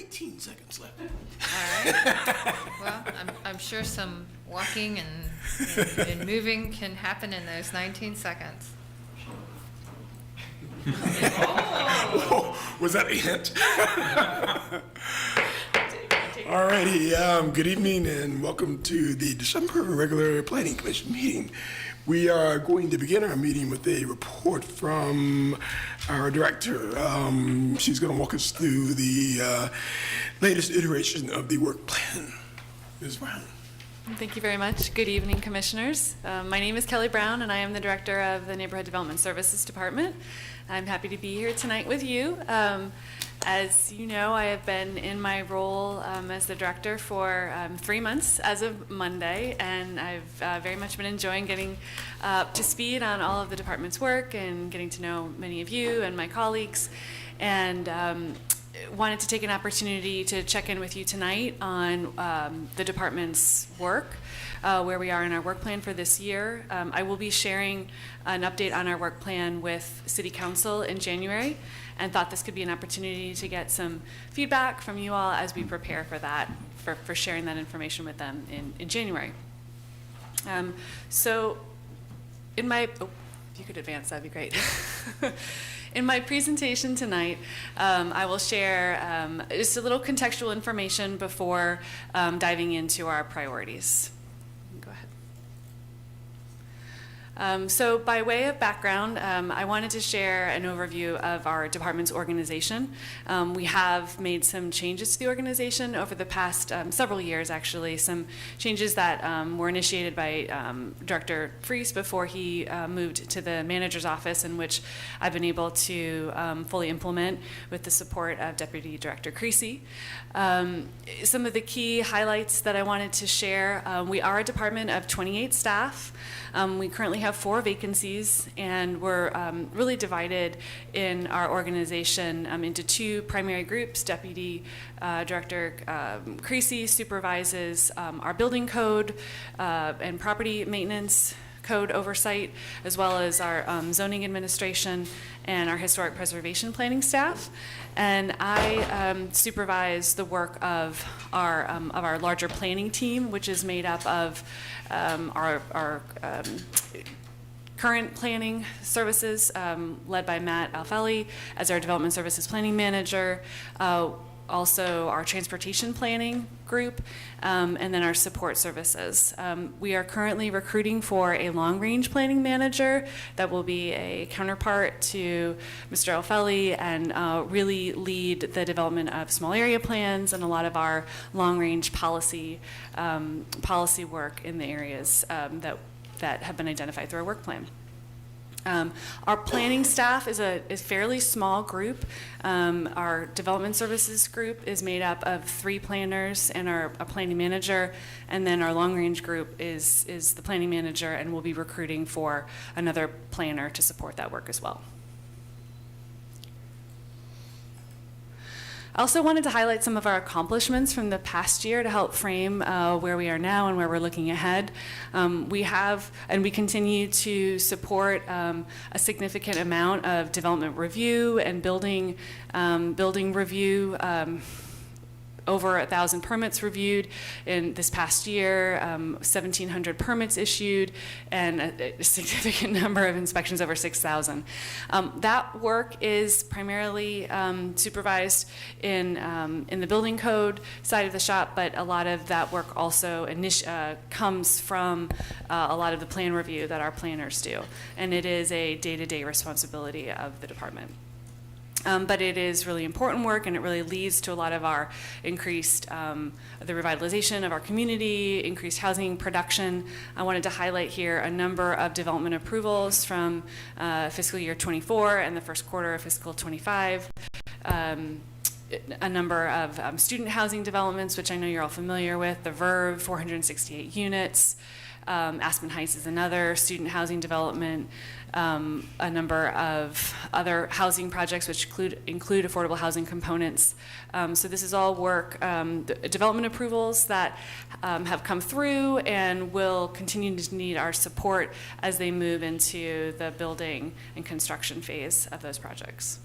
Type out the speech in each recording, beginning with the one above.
19 seconds left. All right. Well, I'm sure some walking and moving can happen in those 19 seconds. Oh, was that a hint? All righty. Good evening and welcome to the December regular Planning Commission meeting. We are going to begin our meeting with a report from our director. She's going to walk us through the latest iteration of the work plan. Ms. Brown. Thank you very much. Good evening, Commissioners. My name is Kelly Brown, and I am the Director of the Neighborhood Development Services Department. I'm happy to be here tonight with you. As you know, I have been in my role as the Director for 3 months as of Monday, and I've very much been enjoying getting up to speed on all of the department's work and getting to know many of you and my colleagues. And wanted to take an opportunity to check in with you tonight on the department's work, where we are in our work plan for this year. I will be sharing an update on our work plan with City Council in January, and thought this could be an opportunity to get some feedback from you all as we prepare for that, for sharing that information with them in January. So in my, if you could advance, that'd be great. In my presentation tonight, I will share just a little contextual information before diving into our priorities. Go ahead. So by way of background, I wanted to share an overview of our department's organization. We have made some changes to the organization over the past several years, actually, some changes that were initiated by Director Freese before he moved to the manager's office, in which I've been able to fully implement with the support of Deputy Director Creasy. Some of the key highlights that I wanted to share, we are a department of 28 staff. We currently have 4 vacancies, and we're really divided in our organization into 2 primary groups. Deputy Director Creasy supervises our building code and property maintenance code oversight, as well as our zoning administration and our historic preservation planning staff. And I supervise the work of our larger planning team, which is made up of our current planning services, led by Matt Alfeli as our development services planning manager, also our transportation planning group, and then our support services. We are currently recruiting for a long-range planning manager that will be a counterpart to Mr. Alfeli and really lead the development of small area plans and a lot of our long-range policy work in the areas that have been identified through our work plan. Our planning staff is a fairly small group. Our development services group is made up of 3 planners and our planning manager, and then our long-range group is the planning manager, and we'll be recruiting for another planner to support that work as well. I also wanted to highlight some of our accomplishments from the past year to help frame where we are now and where we're looking ahead. We have, and we continue to support a significant amount of development review and building review. Over 1,000 permits reviewed in this past year, 1,700 permits issued, and a significant number of inspections, over 6,000. That work is primarily supervised in the building code side of the shop, but a lot of that work also comes from a lot of the plan review that our planners do, and it is a day-to-day responsibility of the department. But it is really important work, and it really leads to a lot of our increased, the revitalization of our community, increased housing production. I wanted to highlight here a number of development approvals from fiscal year 24 and the first quarter of fiscal 25. A number of student housing developments, which I know you're all familiar with. The Verve, 468 units. Aspen Heights is another student housing development. A number of other housing projects which include affordable housing components. So this is all work, development approvals that have come through and will continue to need our support as they move into the building and construction phase of those projects.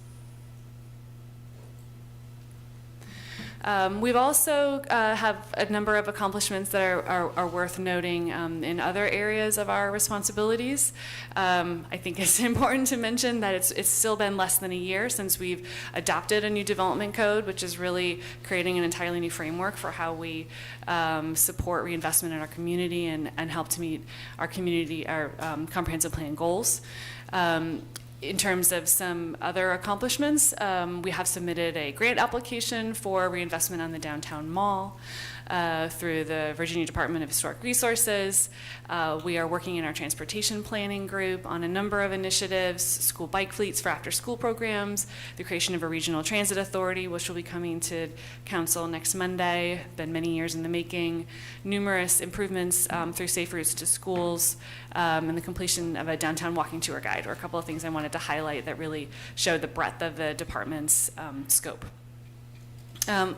We've also have a number of accomplishments that are worth noting in other areas of our responsibilities. I think it's important to mention that it's still been less than a year since we've adopted a new development code, which is really creating an entirely new framework for how we support reinvestment in our community and help to meet our comprehensive plan goals. In terms of some other accomplishments, we have submitted a grant application for reinvestment on the downtown mall through the Virginia Department of Historic Resources. We are working in our transportation planning group on a number of initiatives, school bike fleets for after-school programs, the creation of a regional transit authority, which will be coming to council next Monday, been many years in the making, numerous improvements through safe routes to schools, and the completion of a downtown walking tour guide, or a couple of things I wanted to highlight that really show the breadth of the department's scope.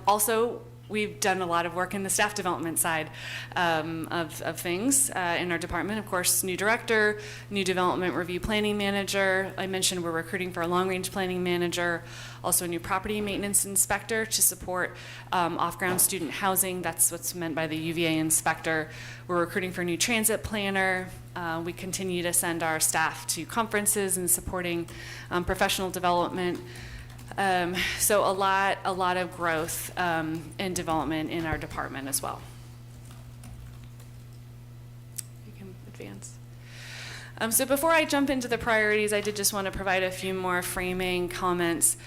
Also, we've done a lot of work in the staff development side of things in our department. Of course, new director, new development review planning manager. I mentioned we're recruiting for a long-range planning manager, also a new property maintenance inspector to support off-ground student housing. That's what's meant by the UVA inspector. We're recruiting for a new transit planner. We continue to send our staff to conferences and supporting professional development. So a lot of growth and development in our department as well. You can advance. So before I jump into the priorities, I did just want to provide a few more framing comments.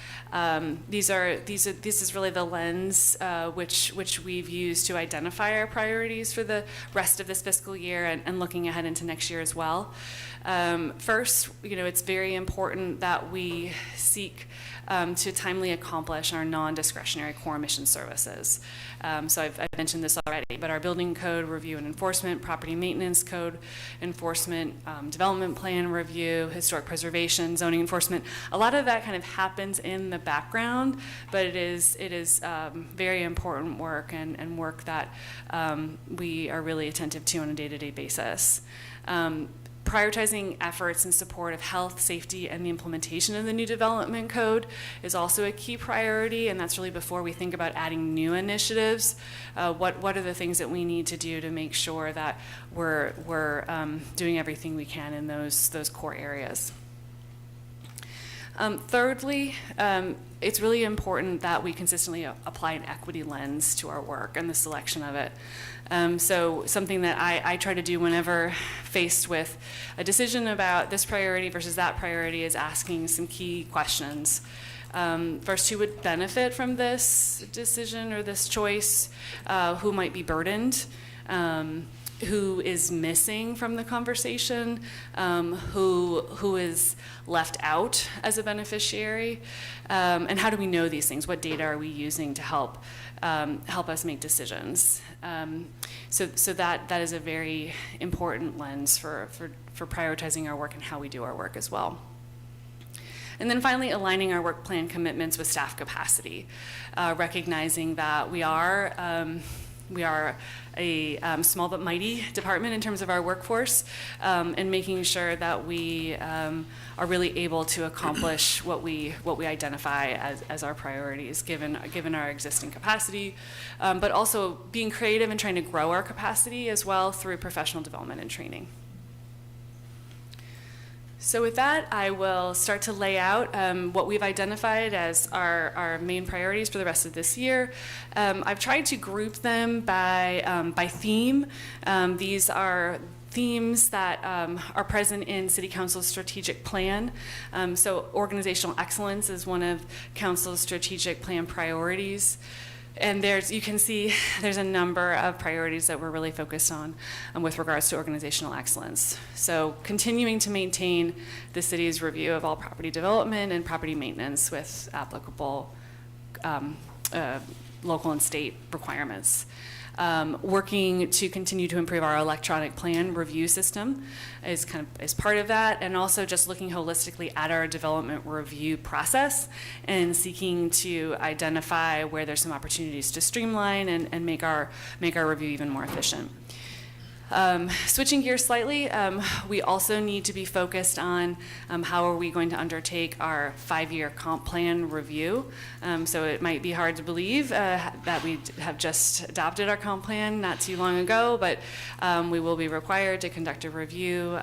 This is really the lens which we've used to identify our priorities for the rest of this fiscal year and looking ahead into next year as well. First, it's very important that we seek to timely accomplish our non-discretionary core mission services. So I've mentioned this already, but our building code review and enforcement, property maintenance code enforcement, development plan review, historic preservation, zoning enforcement, a lot of that kind of happens in the background, but it is very important work and work that we are really attentive to on a day-to-day basis. Prioritizing efforts in support of health, safety, and the implementation of the new development code is also a key priority, and that's really before we think about adding new initiatives. What are the things that we need to do to make sure that we're doing everything we can in those core areas? Thirdly, it's really important that we consistently apply an equity lens to our work and the selection of it. So something that I try to do whenever faced with a decision about this priority versus that priority is asking some key questions. First, who would benefit from this decision or this choice? Who might be burdened? Who is missing from the conversation? Who is left out as a beneficiary? And how do we know these things? What data are we using to help us make decisions? So that is a very important lens for prioritizing our work and how we do our work as well. And then finally, aligning our work plan commitments with staff capacity, recognizing that we are a small but mighty department in terms of our workforce, and making sure that we are really able to accomplish what we identify as our priorities given our existing capacity, but also being creative and trying to grow our capacity as well through professional development and training. So with that, I will start to lay out what we've identified as our main priorities for the rest of this year. I've tried to group them by theme. These are themes that are present in City Council's strategic plan. So organizational excellence is one of Council's strategic plan priorities. And you can see there's a number of priorities that we're really focused on with regards to organizational excellence. So continuing to maintain the city's review of all property development and property maintenance with applicable local and state requirements. Working to continue to improve our electronic plan review system is part of that, and also just looking holistically at our development review process and seeking to identify where there's some opportunities to streamline and make our review even more efficient. Switching gears slightly, we also need to be focused on how are we going to undertake our 5-year comp plan review. So it might be hard to believe that we have just adopted our comp plan not too long ago, but we will be required to conduct a review.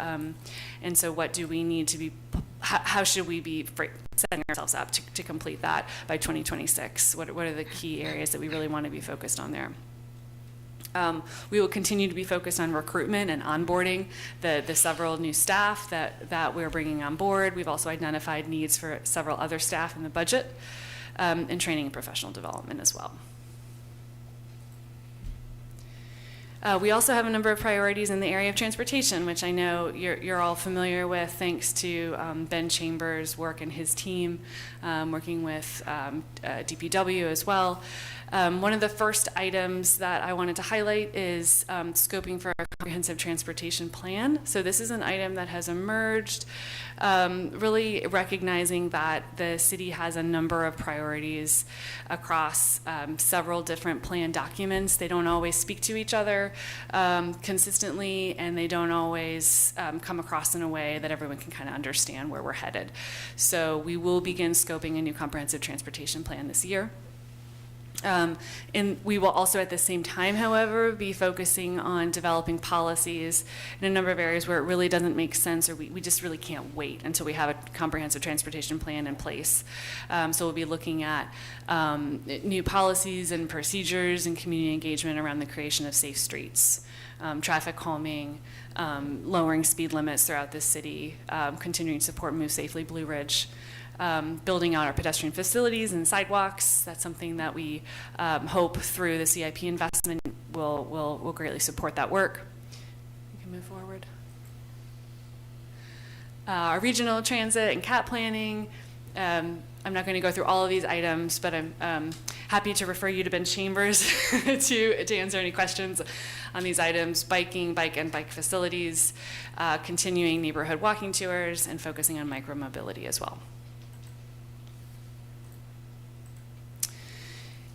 And so what do we need to be, how should we be setting ourselves up to complete that by 2026? What are the key areas that we really want to be focused on there? We will continue to be focused on recruitment and onboarding the several new staff that we're bringing on board. We've also identified needs for several other staff in the budget, and training and professional development as well. We also have a number of priorities in the area of transportation, which I know you're all familiar with, thanks to Ben Chambers' work and his team, working with DPW as well. One of the first items that I wanted to highlight is scoping for a comprehensive transportation plan. So this is an item that has emerged, really recognizing that the city has a number of priorities across several different plan documents. They don't always speak to each other consistently, and they don't always come across in a way that everyone can kind of understand where we're headed. So we will begin scoping a new comprehensive transportation plan this year. And we will also at the same time, however, be focusing on developing policies in a number of areas where it really doesn't make sense, or we just really can't wait until we have a comprehensive transportation plan in place. So we'll be looking at new policies and procedures and community engagement around the creation of safe streets, traffic calming, lowering speed limits throughout the city, continuing to support Move Safely Blue Ridge. Building out our pedestrian facilities and sidewalks. That's something that we hope through the CIP investment will greatly support that work. We can move forward. Our regional transit and CAT planning. I'm not going to go through all of these items, but I'm happy to refer you to Ben Chambers to answer any questions on these items. Biking, bike and bike facilities, continuing neighborhood walking tours, and focusing on micromobility as well.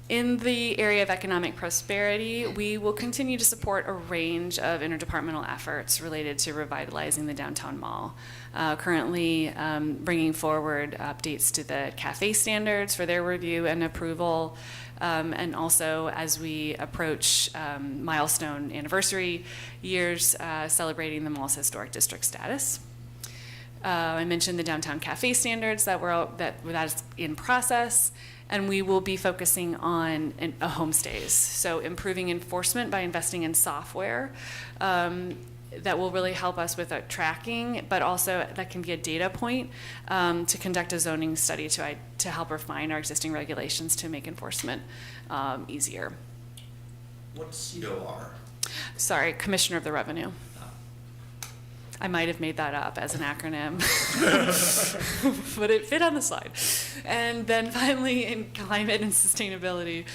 In the area of economic prosperity, we will continue to support a range of interdepartmental efforts related to revitalizing the downtown mall. Currently bringing forward updates to the CAFE standards for their review and approval, and also as we approach milestone anniversary years, celebrating the mall's historic district status. I mentioned the downtown CAFE standards that is in process. And we will be focusing on homestays. So improving enforcement by investing in software that will really help us with tracking, but also that can be a data point to conduct a zoning study to help refine our existing regulations to make enforcement easier. What's COR? Sorry, Commissioner of the Revenue. I might have made that up as an acronym, but it fit on the slide. And then finally, in climate and sustainability,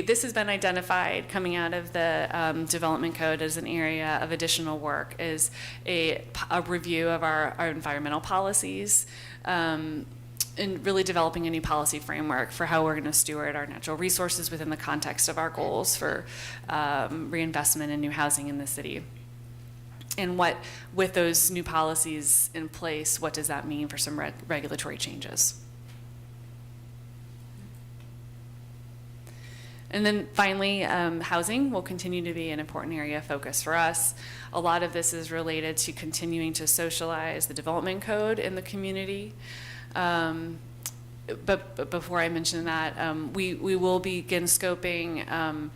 this has been identified coming out of the development code as an area of additional work, is a review of our environmental policies, and really developing a new policy framework for how we're going to steward our natural resources within the context of our goals for reinvestment in new housing in the city. And with those new policies in place, what does that mean for some regulatory changes? And then finally, housing will continue to be an important area of focus for us. A lot of this is related to continuing to socialize the development code in the community. But before I mention that, we will begin scoping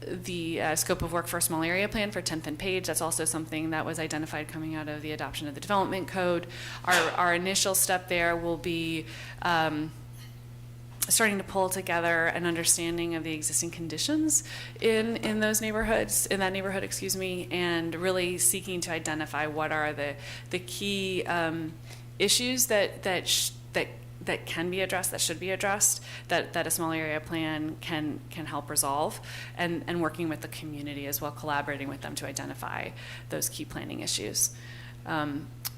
the scope of work for a small area plan for 10th and Page. That's also something that was identified coming out of the adoption of the development code. Our initial step there will be starting to pull together an understanding of the existing conditions in those neighborhoods, in that neighborhood, excuse me, and really seeking to identify what are the key issues that can be addressed, that should be addressed, that a small area plan can help resolve, and working with the community as well, collaborating with them to identify those key planning issues.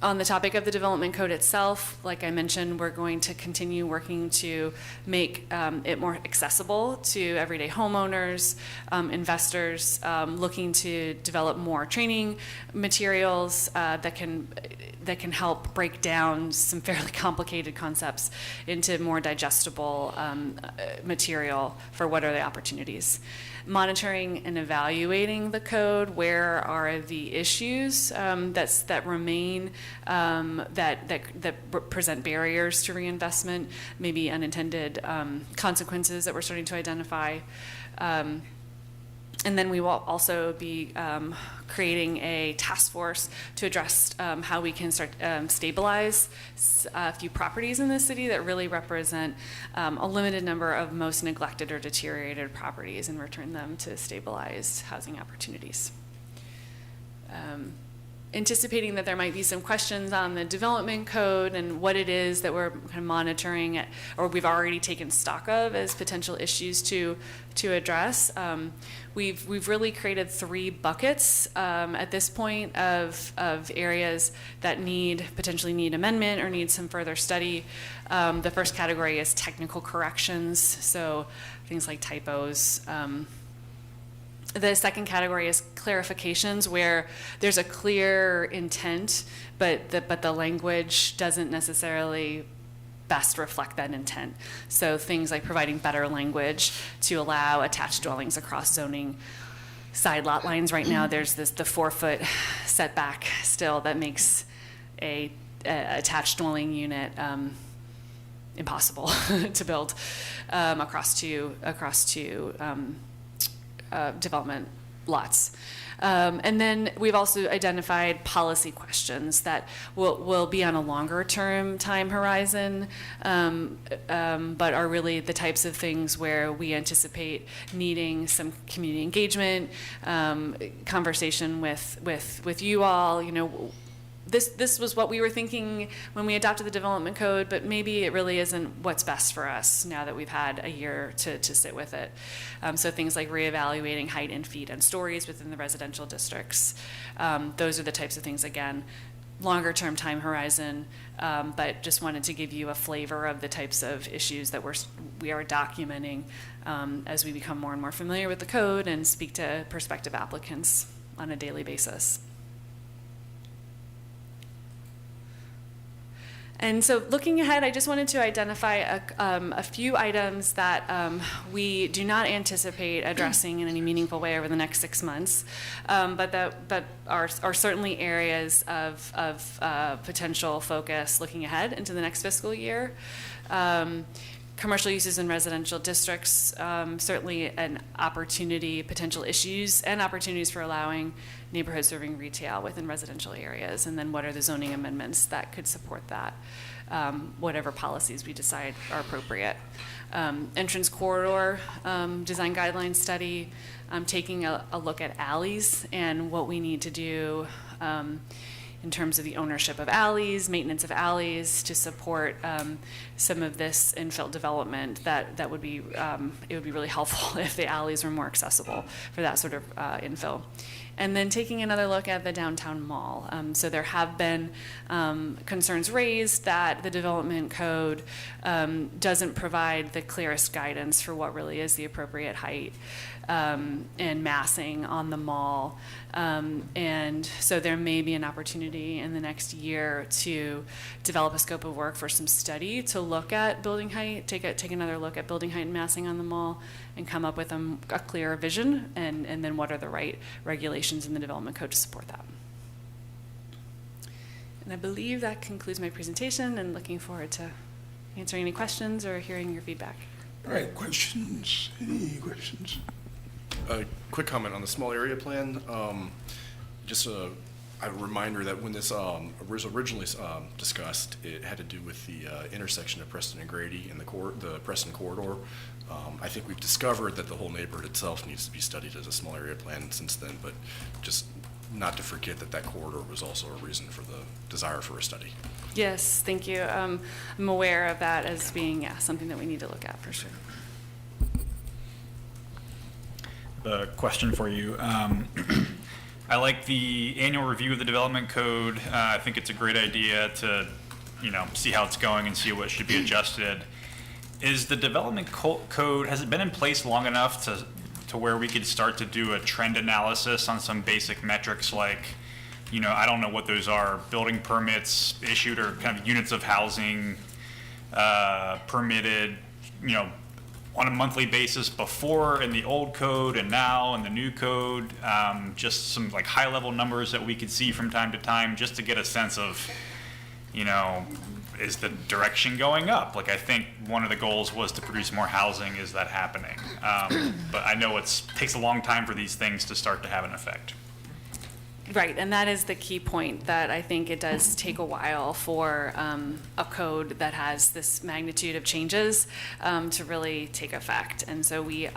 On the topic of the development code itself, like I mentioned, we're going to continue working to make it more accessible to everyday homeowners, investors, looking to develop more training materials that can help break down some fairly complicated concepts into more digestible material for what are the opportunities. Monitoring and evaluating the code, where are the issues that remain, that present barriers to reinvestment, maybe unintended consequences that we're starting to identify. And then we will also be creating a task force to address how we can start stabilize a few properties in the city that really represent a limited number of most neglected or deteriorated properties and return them to stabilized housing opportunities. Anticipating that there might be some questions on the development code and what it is that we're kind of monitoring or we've already taken stock of as potential issues to address. We've really created 3 buckets at this point of areas that potentially need amendment or need some further study. The first category is technical corrections, so things like typos. The second category is clarifications, where there's a clear intent, but the language doesn't necessarily best reflect that intent. So things like providing better language to allow attached dwellings across zoning side lot lines. Right now, there's the 4-foot setback still that makes a attached dwelling unit impossible to build across two development lots. And then we've also identified policy questions that will be on a longer term time horizon, but are really the types of things where we anticipate needing some community engagement, conversation with you all. This was what we were thinking when we adopted the development code, but maybe it really isn't what's best for us now that we've had a year to sit with it. So things like reevaluating height and feet and stories within the residential districts. Those are the types of things, again, longer term time horizon, but just wanted to give you a flavor of the types of issues that we are documenting as we become more and more familiar with the code and speak to prospective applicants on a daily basis. And so looking ahead, I just wanted to identify a few items that we do not anticipate addressing in any meaningful way over the next 6 months, but that are certainly areas of potential focus looking ahead into the next fiscal year. Commercial uses in residential districts, certainly an opportunity, potential issues, and opportunities for allowing neighborhood serving retail within residential areas, and then what are the zoning amendments that could support that, whatever policies we decide are appropriate. Entrance corridor design guideline study, taking a look at alleys and what we need to do in terms of the ownership of alleys, maintenance of alleys to support some of this infill development. That would be it would be really helpful if the alleys were more accessible for that sort of infill. And then taking another look at the downtown mall. So there have been concerns raised that the development code doesn't provide the clearest guidance for what really is the appropriate height and massing on the mall. And so there may be an opportunity in the next year to develop a scope of work for some study to look at building height, take another look at building height and massing on the mall, and come up with a clearer vision, and then what are the right regulations in the development code to support that. And I believe that concludes my presentation, and looking forward to answering any questions or hearing your feedback. All right, questions? Any questions? A quick comment on the small area plan. Just a reminder that when this was originally discussed, it had to do with the intersection of Preston and Grady and the Preston corridor. I think we've discovered that the whole neighborhood itself needs to be studied as a small area plan since then, but just not to forget that corridor was also a reason for the desire for a study. Yes, thank you. I'm aware of that as being something that we need to look at for sure. The question for you. I like the annual review of the development code. I think it's a great idea to, see how it's going and see what should be adjusted. Is the development code, has it been in place long enough to where we could start to do a trend analysis on some basic metrics like, I don't know what those are, building permits issued or kind of units of housing permitted, on a monthly basis before in the old code and now in the new code, just some like high level numbers that we could see from time to time just to get a sense of, is the direction going up? Like I think one of the goals was to produce more housing. Is that happening? But I know it takes a long time for these things to start to have an effect. Right, and that is the key point, that I think it does take a while for a code that has this magnitude of changes to really take effect. And so we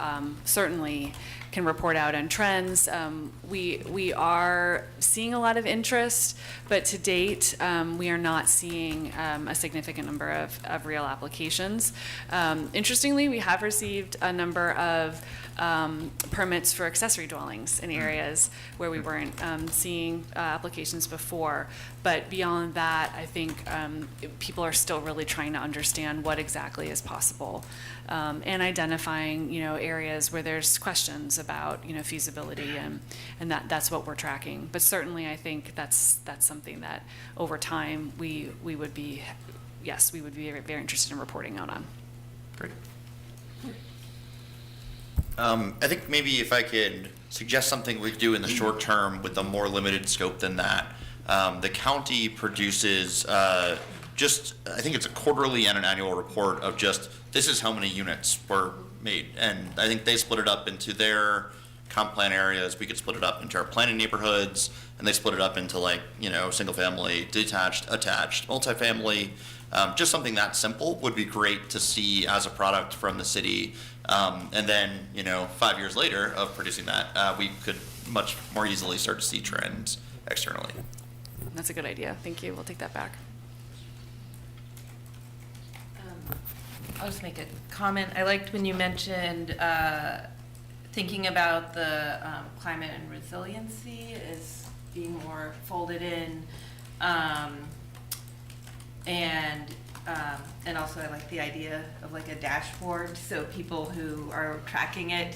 certainly can report out on trends. We are seeing a lot of interest, but to date, we are not seeing a significant number of real applications. Interestingly, we have received a number of permits for accessory dwellings in areas where we weren't seeing applications before. But beyond that, I think people are still really trying to understand what exactly is possible and identifying, areas where there's questions about, feasibility, and that's what we're tracking. But certainly, I think that's something that over time we would be very, very interested in reporting out on. Great. I think maybe if I could suggest something we do in the short term with a more limited scope than that. The county produces I think it's a quarterly and an annual report of just, this is how many units were made. And I think they split it up into their comp plan areas. We could split it up into our planning neighborhoods, and they split it up into single family, detached, attached, multifamily. Just something that simple would be great to see as a product from the city. And then, 5 years later of producing that, we could much more easily start to see trends externally. That's a good idea. Thank you. We'll take that back. I'll just make a comment. I liked when you mentioned thinking about the climate and resiliency as being more folded in, and also I like the idea of like a dashboard, so people who are tracking it,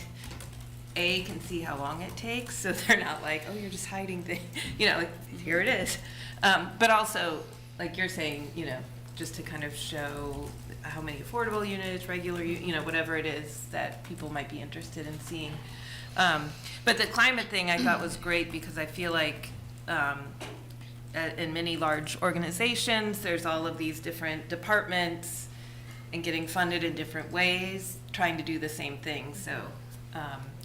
can see how long it takes, so they're not like, oh, you're just hiding things, here it is. But also, like you're saying, just to kind of show how many affordable units, regular, whatever it is that people might be interested in seeing. But the climate thing I thought was great, because I feel like in many large organizations, there's all of these different departments and getting funded in different ways, trying to do the same thing. So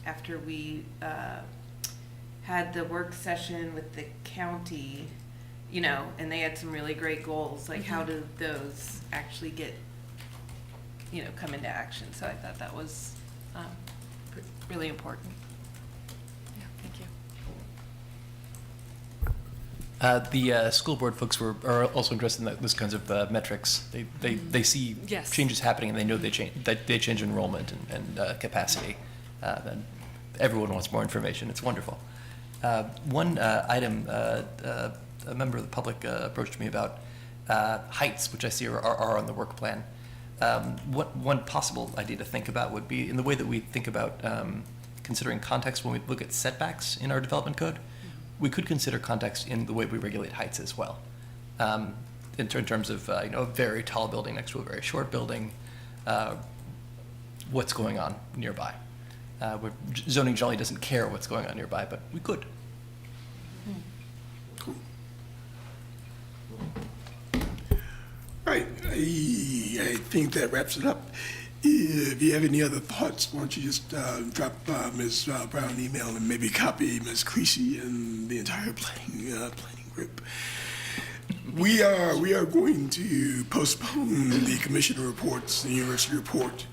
after we had the work session with the county, and they had some really great goals, like how do those actually get, come into action? So I thought that was really important. Yeah, thank you. The school board folks are also interested in those kinds of metrics. They see Yes. changes happening, and they know they change enrollment and capacity. And everyone wants more information. It's wonderful. One item a member of the public approached me about heights, which I see are on the work plan. One possible idea to think about would be in the way that we think about considering context when we look at setbacks in our development code. We could consider context in the way we regulate heights as well. In terms of a very tall building next to a very short building, what's going on nearby. Where zoning generally doesn't care what's going on nearby, but we could. Right, I think that wraps it up. If you have any other thoughts, why don't you just drop Ms. Brown an email and maybe copy Ms. Creasy and the entire planning group. We are going to postpone the commission reports, the university report,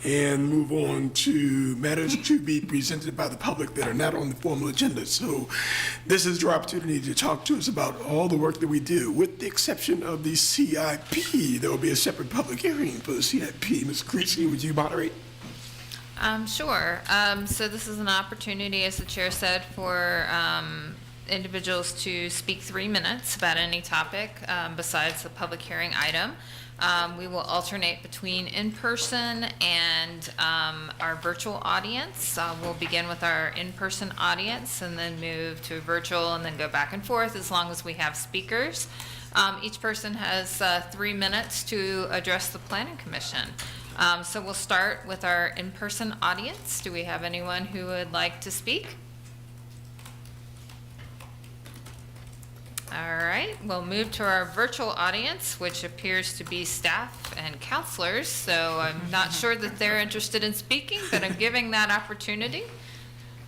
and move on to matters to be presented by the public that are not on the formal agenda. So this is your opportunity to talk to us about all the work that we do, with the exception of the CIP. There will be a separate public hearing for the CIP. Ms. Creasy, would you moderate? Sure. So this is an opportunity, as the chair said, for individuals to speak 3 minutes about any topic besides the public hearing item. We will alternate between in-person and our virtual audience. We'll begin with our in-person audience and then move to virtual and then go back and forth as long as we have speakers. Each person has 3 minutes to address the Planning Commission. So we'll start with our in-person audience. Do we have anyone who would like to speak? All right, we'll move to our virtual audience, which appears to be staff and counselors. So I'm not sure that they're interested in speaking, but I'm giving that opportunity.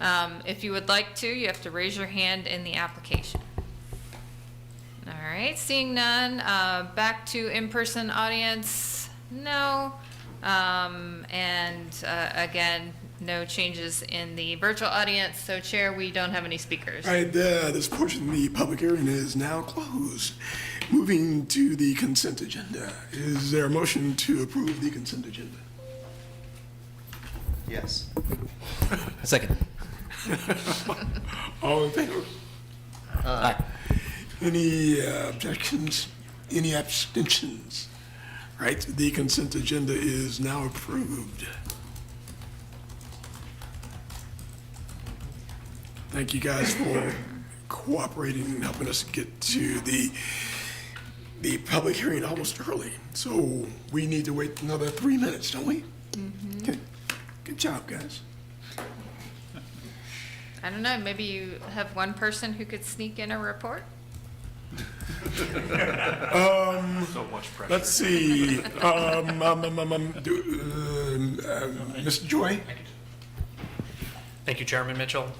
If you would like to, you have to raise your hand in the application. All right, seeing none, back to in-person audience, no. Again, no changes in the virtual audience. So Chair, we don't have any speakers. All right, this portion of the public hearing is now closed. Moving to the consent agenda. Is there a motion to approve the consent agenda? Yes. Second. All in favor? Aye. Any objections? Any abstentions? Right, the consent agenda is now approved. Thank you guys for cooperating and helping us get to the public hearing almost early. So we need to wait another 3 minutes, don't we? Okay. Good job, guys. I don't know, maybe you have one person who could sneak in a report? So much pressure. Let's see. Mr. Joy? Thank you, Chairman Mitchell.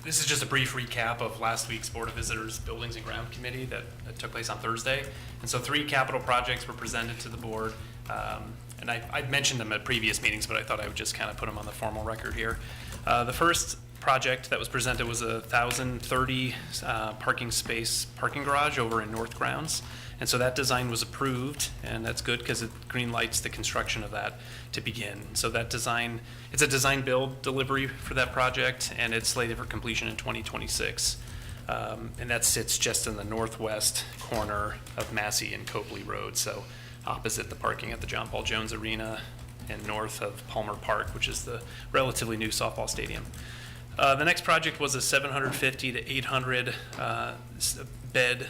This is just a brief recap of last week's Board of Visitors Buildings and Ground Committee that took place on Thursday. And so 3 capital projects were presented to the board. And I'd mentioned them at previous meetings, but I thought I would just kind of put them on the formal record here. The first project that was presented was a 1,030 parking space parking garage over in North Grounds. And so that design was approved, and that's good because it green lights the construction of that to begin. So that design, it's a design build delivery for that project, and it's slated for completion in 2026. And that sits just in the northwest corner of Massey and Copley Road, so opposite the parking at the John Paul Jones Arena and north of Palmer Park, which is the relatively new softball stadium. The next project was a 750 to 800 bed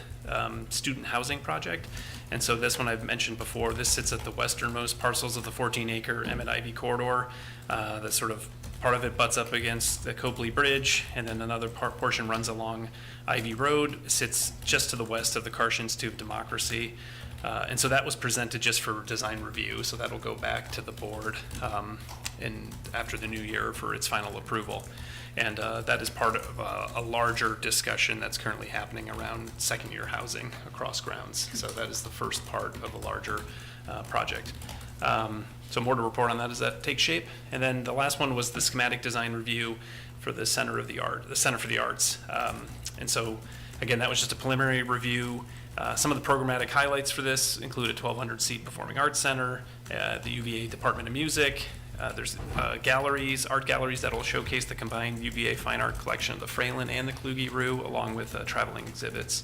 student housing project. And so this one I've mentioned before, this sits at the westernmost parcels of the 14-acre Emmett Ivy corridor. The sort of part of it butts up against the Copley Bridge, and then another portion runs along Ivy Road, sits just to the west of the Karsh Institute of Democracy. And so that was presented just for design review, so that'll go back to the board after the new year for its final approval. And that is part of a larger discussion that's currently happening around second-year housing across grounds. So that is the first part of a larger project. So more to report on that as that takes shape. And then the last one was the schematic design review for the Center for the Arts. And so, again, that was just a preliminary review. Some of the programmatic highlights for this include a 1,200-seat performing arts center, the UVA Department of Music. There's art galleries that will showcase the combined UVA fine art collection of the Fralin and the Kluge-Ruhe, along with traveling exhibits.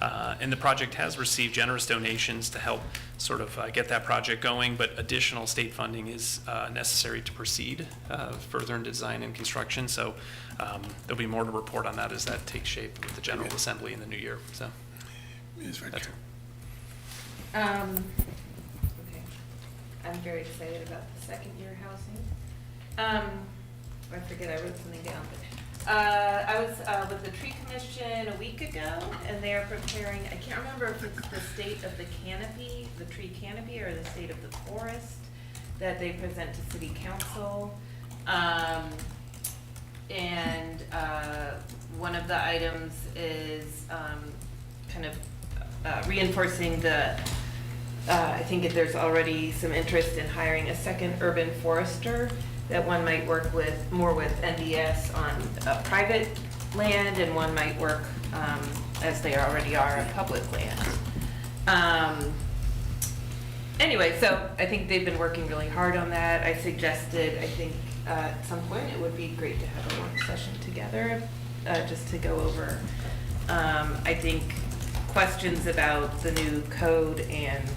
And the project has received generous donations to help sort of get that project going, but additional state funding is necessary to proceed further in design and construction. So there'll be more to report on that as that takes shape with the General Assembly in the new year. So Ms. Rector. that's Okay. I'm very excited about the second-year housing. I forget, I wrote something down, but, I was, with the tree commission a week ago, and they are preparing, I can't remember if it's the state of the canopy, the tree canopy, or the state of the forest, that they present to city council. One of the items is, kind of, reinforcing the, I think there's already some interest in hiring a second urban forester, that one might work more with NDS on private land, and one might work, as they already are, on public land. Anyway, so I think they've been working really hard on that. I suggested, I think, at some point, it would be great to have a work session together, just to go over, I think, questions about the new code and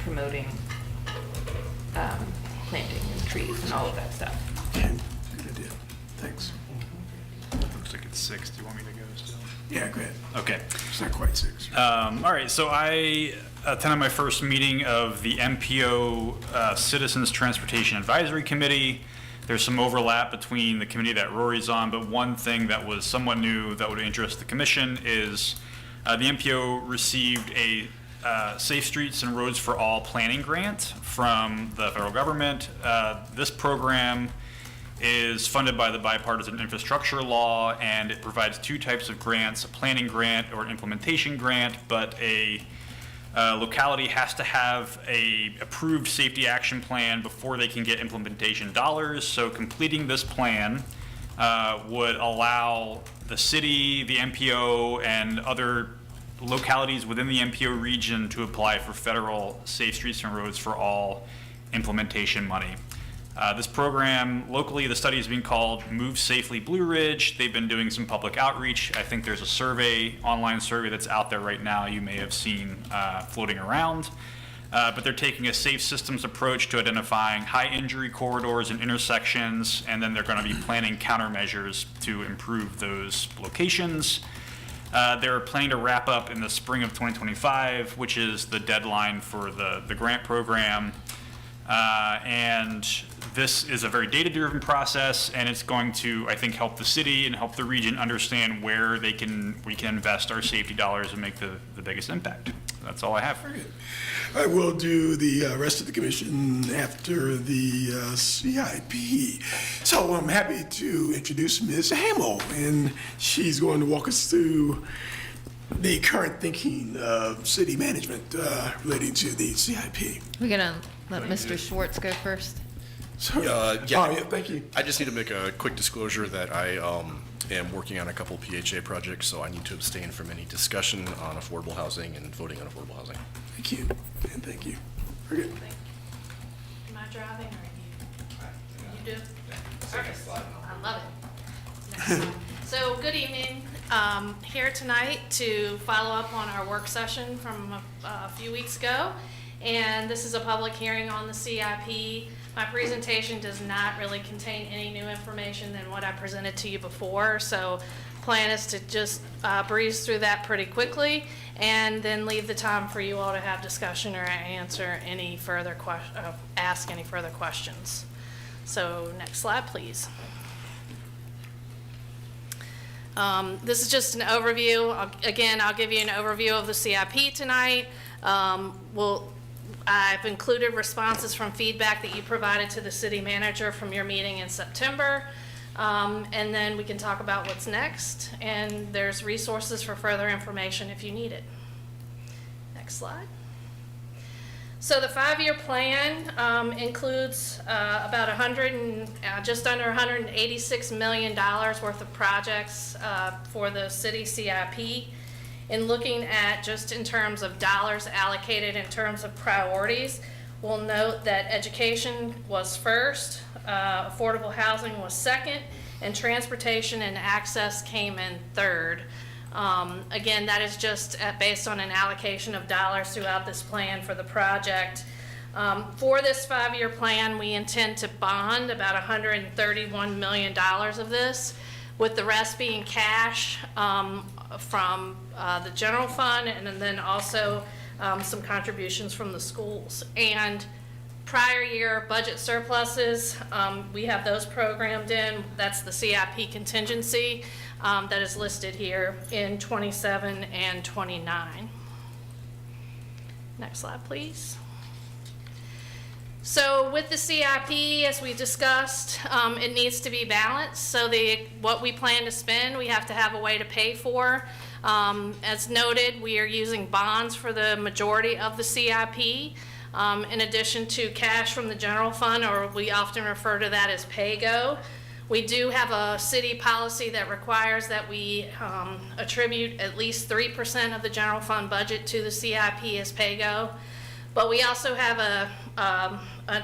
promoting, planting and trees and all of that stuff. Okay, good idea. Thanks. Looks like it's 6. Do you want me to go still? Yeah, go ahead. Okay. It's not quite 6. All right, so I attended my first meeting of the MPO Citizens Transportation Advisory Committee. There's some overlap between the committee that Rory's on, but one thing that was somewhat new that would interest the commission is the MPO received a Safe Streets and Roads for All planning grant from the federal government. This program is funded by the Bipartisan Infrastructure Law, and it provides 2 types of grants, a planning grant or an implementation grant, but a locality has to have a approved safety action plan before they can get implementation dollars. So completing this plan would allow the city, the MPO, and other localities within the MPO region to apply for federal Safe Streets and Roads for All implementation money. This program, locally, the study is being called Move Safely Blue Ridge. They've been doing some public outreach. I think there's a survey, online survey that's out there right now you may have seen floating around. But they're taking a safe systems approach to identifying high injury corridors and intersections, and then they're going to be planning countermeasures to improve those locations. They're planning to wrap up in the spring of 2025, which is the deadline for the grant program. And this is a very data-driven process, and it's going to, I think, help the city and help the region understand where we can invest our safety dollars and make the biggest impact. That's all I have. I will do the rest of the commission after the CIP. So I'm happy to introduce Ms. Hamill, and she's going to walk us through the current thinking of city management relating to the CIP. We're gonna let Mr. Schwartz go first. So, Yeah. Oh, yeah, thank you. I just need to make a quick disclosure that I am working on a couple PHA projects, so I need to abstain from any discussion on affordable housing and voting on affordable housing. Thank you, and thank you. Very good. Am I driving or you? You do? Perfect. I love it. So, good evening. Here tonight to follow up on our work session from a few weeks ago. And this is a public hearing on the CIP. My presentation does not really contain any new information than what I presented to you before. So plan is to just breeze through that pretty quickly and then leave the time for you all to have discussion or answer any further ask any further questions. So next slide, please. This is just an overview. I'll give you an overview of the CIP tonight. I've included responses from feedback that you provided to the city manager from your meeting in September. And then we can talk about what's next. And there's resources for further information if you need it. Next slide. So the 5-year plan includes about just under $186 million worth of projects for the city CIP. In looking at just in terms of dollars allocated in terms of priorities, we'll note that education was first, affordable housing was second, and transportation and access came in third. Again, that is just based on an allocation of dollars throughout this plan for the project. For this 5-year plan, we intend to bond about $131 million of this, with the rest being cash from the general fund, and then also some contributions from the schools. And prior year budget surpluses, we have those programmed in. That's the CIP contingency that is listed here in 27 and 29. Next slide, please. So with the CIP, as we discussed, it needs to be balanced. So what we plan to spend, we have to have a way to pay for. As noted, we are using bonds for the majority of the CIP, in addition to cash from the general fund, or we often refer to that as PAYGO. We do have a city policy that requires that we attribute at least 3% of the general fund budget to the CIP as PAYGO. But we also have an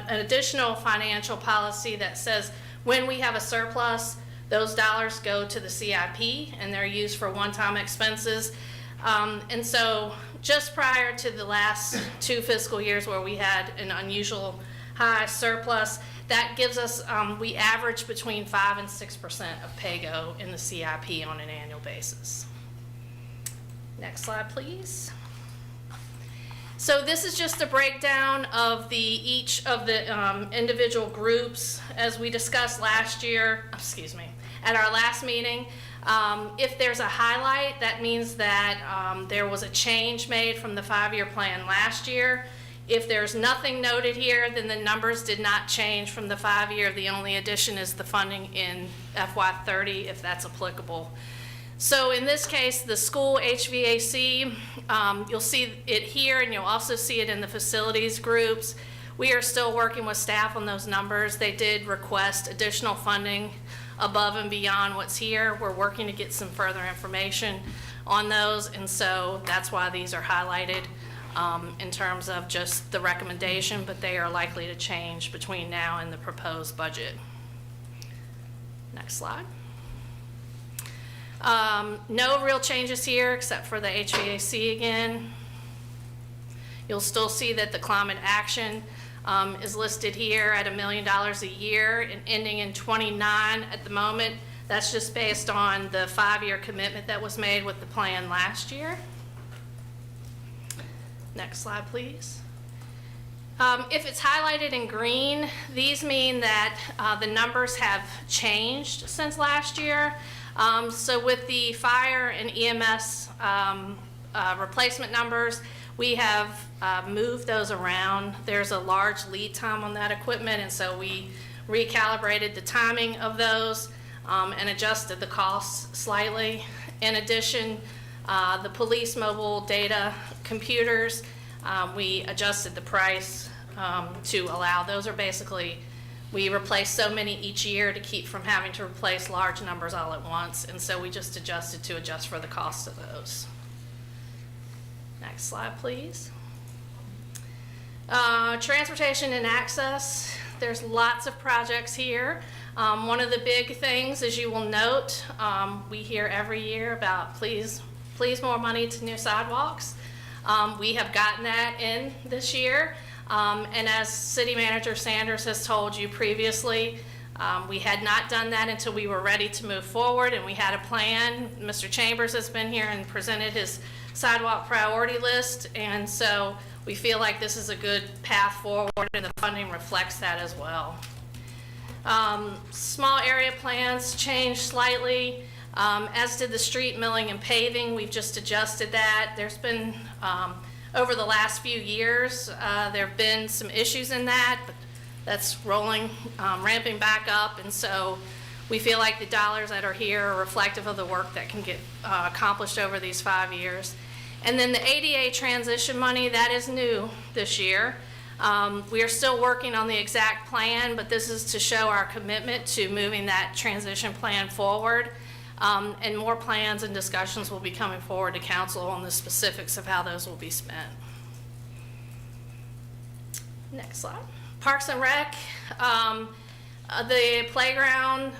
additional financial policy that says when we have a surplus, those dollars go to the CIP and they're used for one-time expenses. And so just prior to the last 2 fiscal years where we had an unusual high surplus, that gives us, we average between 5 and 6% of PAYGO in the CIP on an annual basis. Next slide, please. So this is just a breakdown of each of the individual groups. As we discussed last year, at our last meeting, if there's a highlight, that means that there was a change made from the 5-year plan last year. If there's nothing noted here, then the numbers did not change from the 5-year. The only addition is the funding in FY30, if that's applicable. So in this case, the school HVAC, you'll see it here, and you'll also see it in the facilities groups. We are still working with staff on those numbers. They did request additional funding above and beyond what's here. We're working to get some further information on those, and so that's why these are highlighted in terms of just the recommendation, but they are likely to change between now and the proposed budget. Next slide. No real changes here except for the HVAC again. You'll still see that the climate action is listed here at $1 million a year and ending in 29 at the moment. That's just based on the 5-year commitment that was made with the plan last year. Next slide, please. If it's highlighted in green, these mean that the numbers have changed since last year. So with the fire and EMS replacement numbers, we have moved those around. There's a large lead time on that equipment, and so we recalibrated the timing of those and adjusted the costs slightly. In addition, the police mobile data computers, we adjusted the price to allow. Those are basically, we replace so many each year to keep from having to replace large numbers all at once, and so we just adjusted to adjust for the cost of those. Next slide, please. Transportation and access. There's lots of projects here. One of the big things, as you will note, we hear every year about please more money to new sidewalks. We have gotten that in this year. And as City Manager Sanders has told you previously, we had not done that until we were ready to move forward and we had a plan. Mr. Chambers has been here and presented his sidewalk priority list, and so we feel like this is a good path forward and the funding reflects that as well. Small area plans changed slightly, as did the street milling and paving. We've just adjusted that. There's been over the last few years, there have been some issues in that, but that's ramping back up, and so we feel like the dollars that are here are reflective of the work that can get accomplished over these 5 years. And then the ADA transition money, that is new this year. We are still working on the exact plan, but this is to show our commitment to moving that transition plan forward. And more plans and discussions will be coming forward to council on the specifics of how those will be spent. Next slide. Parks and Rec, the playground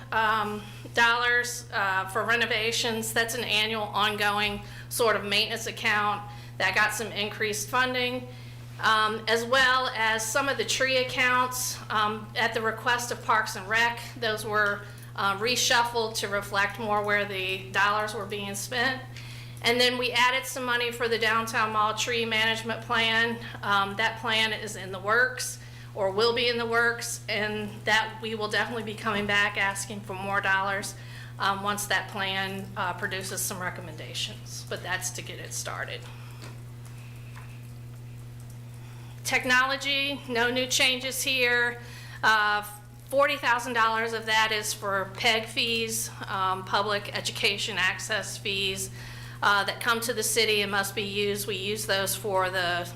dollars for renovations, that's an annual ongoing sort of maintenance account that got some increased funding, as well as some of the tree accounts at the request of Parks and Rec. Those were reshuffled to reflect more where the dollars were being spent. And then we added some money for the downtown mall tree management plan. That plan is in the works, or will be in the works, and that we will definitely be coming back asking for more dollars once that plan produces some recommendations, but that's to get it started. Technology, no new changes here. $40,000 of that is for PEG fees, public education access fees that come to the city and must be used. We use those for the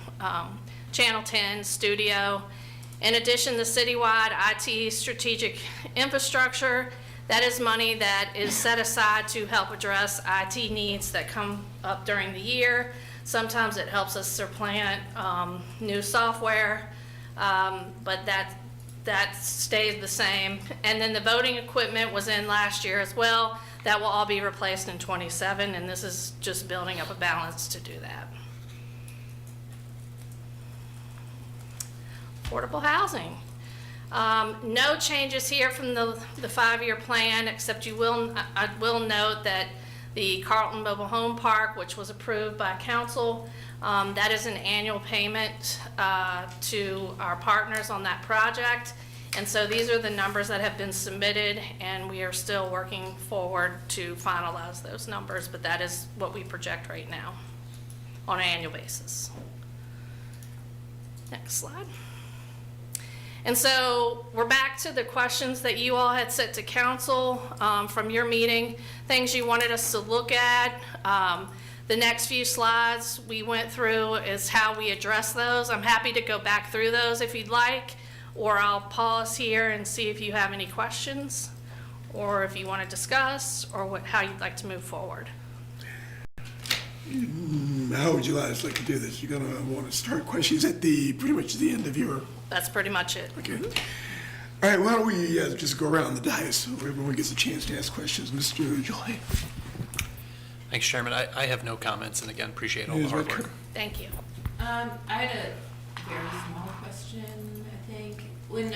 Channel 10 studio. In addition, the citywide IT strategic infrastructure, that is money that is set aside to help address IT needs that come up during the year. Sometimes it helps us supplant new software, but that stays the same. And then the voting equipment was in last year as well. That will all be replaced in '27, and this is just building up a balance to do that. Affordable housing. No changes here from the 5-year plan, except I will note that the Carlton Mobile Home Park, which was approved by council, that is an annual payment to our partners on that project. And so these are the numbers that have been submitted, and we are still working forward to finalize those numbers, but that is what we project right now on an annual basis. Next slide. And so we're back to the questions that you all had sent to council from your meeting, things you wanted us to look at. The next few slides we went through is how we address those. I'm happy to go back through those if you'd like, or I'll pause here and see if you have any questions, or if you want to discuss, or how you'd like to move forward. How would you guys like to do this? You're gonna want to start questions at pretty much the end of your, That's pretty much it. okay. All right, why don't we just go around the dais so everyone gets a chance to ask questions. Mr. Joy. Thanks, Chairman. I have no comments, and again, appreciate all the hard work. Thank you. I had a very small question, I think. When,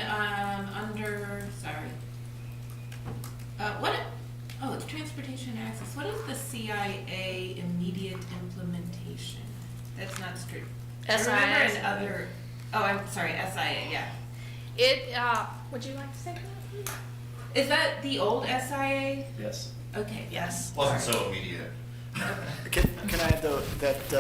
it's transportation access. What is the CIA immediate implementation? That's not straight. SIA. I remember in other, I'm sorry, SIA, yeah. Would you like to say that? Is that the old SIA? Yes. Okay. Yes. Wasn't so immediate. Can I add though that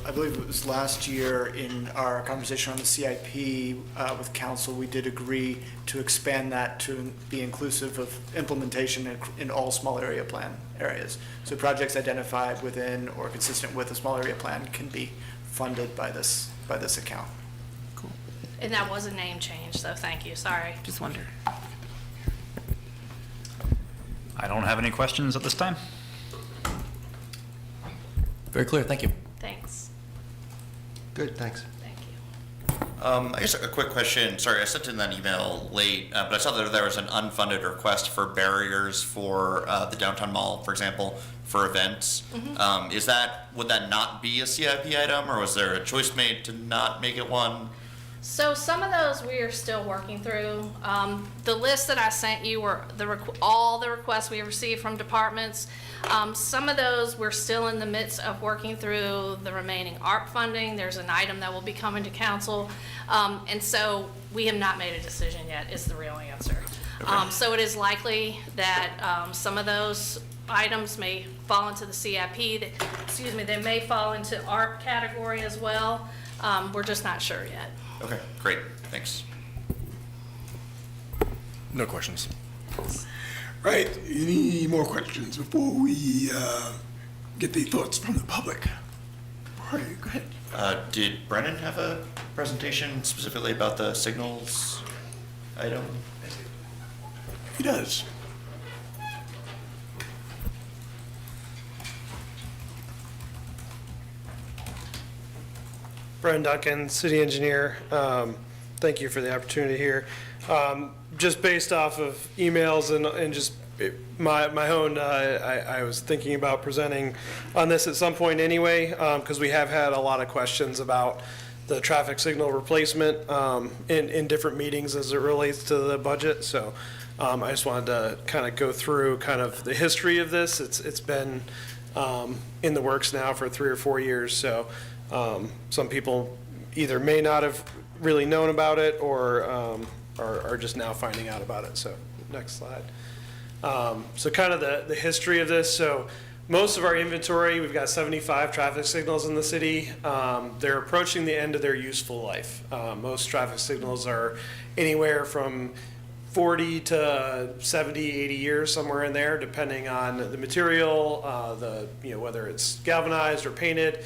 I believe it was last year in our conversation on the CIP with council, we did agree to expand that to be inclusive of implementation in all small area plan areas. So projects identified within or consistent with a small area plan can be funded by this account. And that was a name change, so thank you. Sorry. Just wonder. I don't have any questions at this time. Very clear, thank you. Thanks. Good, thanks. Thank you. I guess a quick question. Sorry, I sent in that email late, but I saw that there was an unfunded request for barriers for the downtown mall, for example, for events. Would that not be a CIP item, or was there a choice made to not make it one? So some of those we are still working through. The list that I sent you were all the requests we received from departments. Some of those we're still in the midst of working through the remaining ARP funding. There's an item that will be coming to council. And so we have not made a decision yet is the real answer. Okay. So it is likely that some of those items may fall into the CIP. They may fall into ARP category as well. We're just not sure yet. Okay, great, thanks. No questions. Right, any more questions before we get the thoughts from the public? All right, go ahead. Did Brennan have a presentation specifically about the signals item? He does. Brian Duncan, city engineer. Thank you for the opportunity here. Just based off of emails and just my own, I was thinking about presenting on this at some point anyway, because we have had a lot of questions about the traffic signal replacement in different meetings as it relates to the budget. So I just wanted to kind of go through kind of the history of this. It's been in the works now for 3 or 4 years. So some people either may not have really known about it or are just now finding out about it. So next slide. So kind of the history of this. So most of our inventory, we've got 75 traffic signals in the city. They're approaching the end of their useful life. Most traffic signals are anywhere from 40 to 70, 80 years, somewhere in there, depending on the material, whether it's galvanized or painted.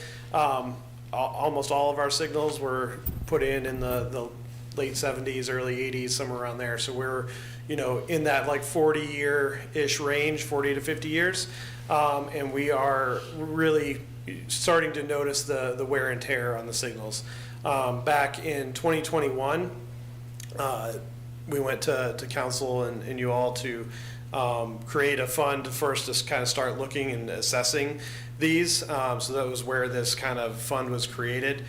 Almost all of our signals were put in the late 70s, early 80s, somewhere around there. So we're, in that like 40-year-ish range, 40 to 50 years. And we are really starting to notice the wear and tear on the signals. Back in 2021, we went to council and you all to create a fund first to kind of start looking and assessing these. So that was where this kind of fund was created.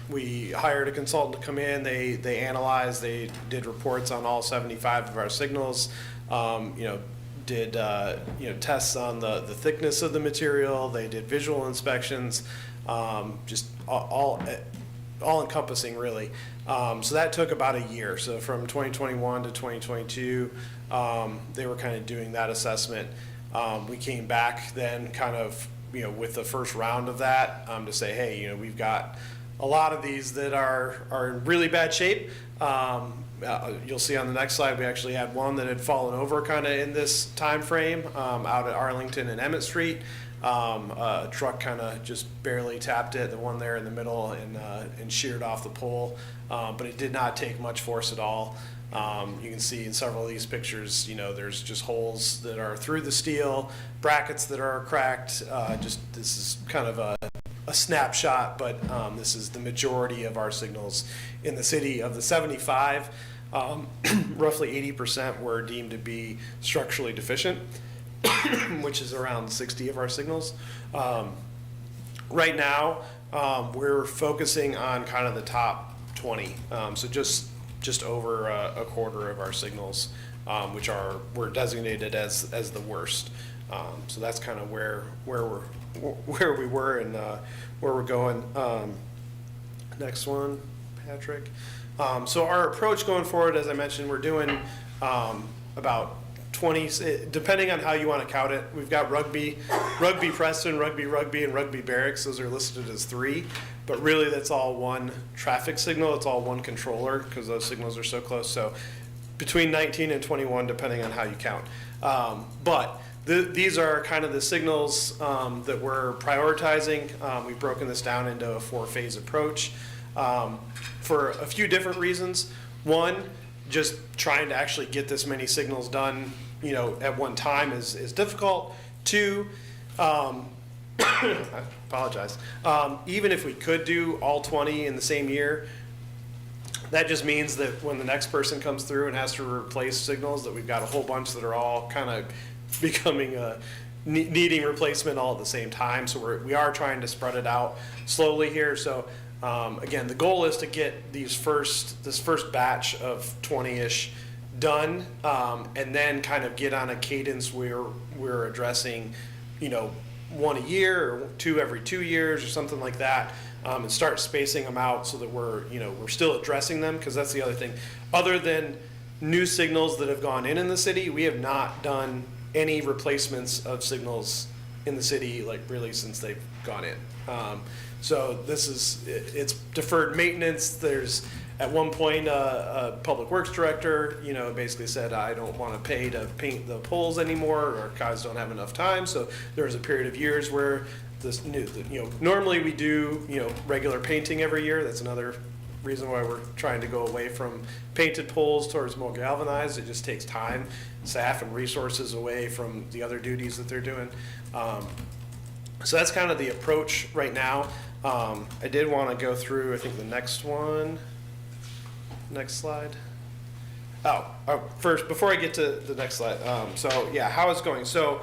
We hired a consultant to come in. They analyzed, they did reports on all 75 of our signals. Did tests on the thickness of the material. They did visual inspections, just all encompassing really. So that took about a year. So from 2021 to 2022, they were kind of doing that assessment. We came back then kind of, with the first round of that to say, hey, we've got a lot of these that are in really bad shape. You'll see on the next slide, we actually had one that had fallen over kind of in this time frame out at Arlington and Emmett Street. A truck kind of just barely tapped it, the one there in the middle, and sheared off the pole. But it did not take much force at all. You can see in several of these pictures, there's just holes that are through the steel, brackets that are cracked. This is kind of a snapshot, but this is the majority of our signals in the city. Of the 75, roughly 80% were deemed to be structurally deficient, which is around 60 of our signals. Right now, we're focusing on kind of the top 20, so just over a quarter of our signals, which were designated as the worst. So that's kind of where we were and where we're going. Next one, Patrick. So our approach going forward, as I mentioned, we're doing about 20, depending on how you want to count it. We've got Rugby Preston, Rugby, and Rugby Barracks. Those are listed as 3, but really that's all one traffic signal. It's all one controller because those signals are so close. So between 19 and 21, depending on how you count. But these are kind of the signals that we're prioritizing. We've broken this down into a 4-phase approach for a few different reasons. One, just trying to actually get this many signals done, at one time is difficult. 2, I apologize. Even if we could do all 20 in the same year, that just means that when the next person comes through and has to replace signals, that we've got a whole bunch that are all kind of becoming needing replacement all at the same time. So we are trying to spread it out slowly here. So again, the goal is to get this first batch of 20-ish done, and then kind of get on a cadence where we're addressing, 1 a year or 2 every 2 years or something like that, and start spacing them out so that we're still addressing them, because that's the other thing. Other than new signals that have gone in the city, we have not done any replacements of signals in the city, like really since they've gone in. So it's deferred maintenance. There's at one point a public works director, basically said, I don't want to pay to paint the poles anymore, or guys don't have enough time. So there was a period of years where normally we do, regular painting every year. That's another reason why we're trying to go away from painted poles towards more galvanized. It just takes time, staff, and resources away from the other duties that they're doing. So that's kind of the approach right now. I did want to go through, I think, the next one. Next slide. First, before I get to the next slide, so yeah, how it's going. So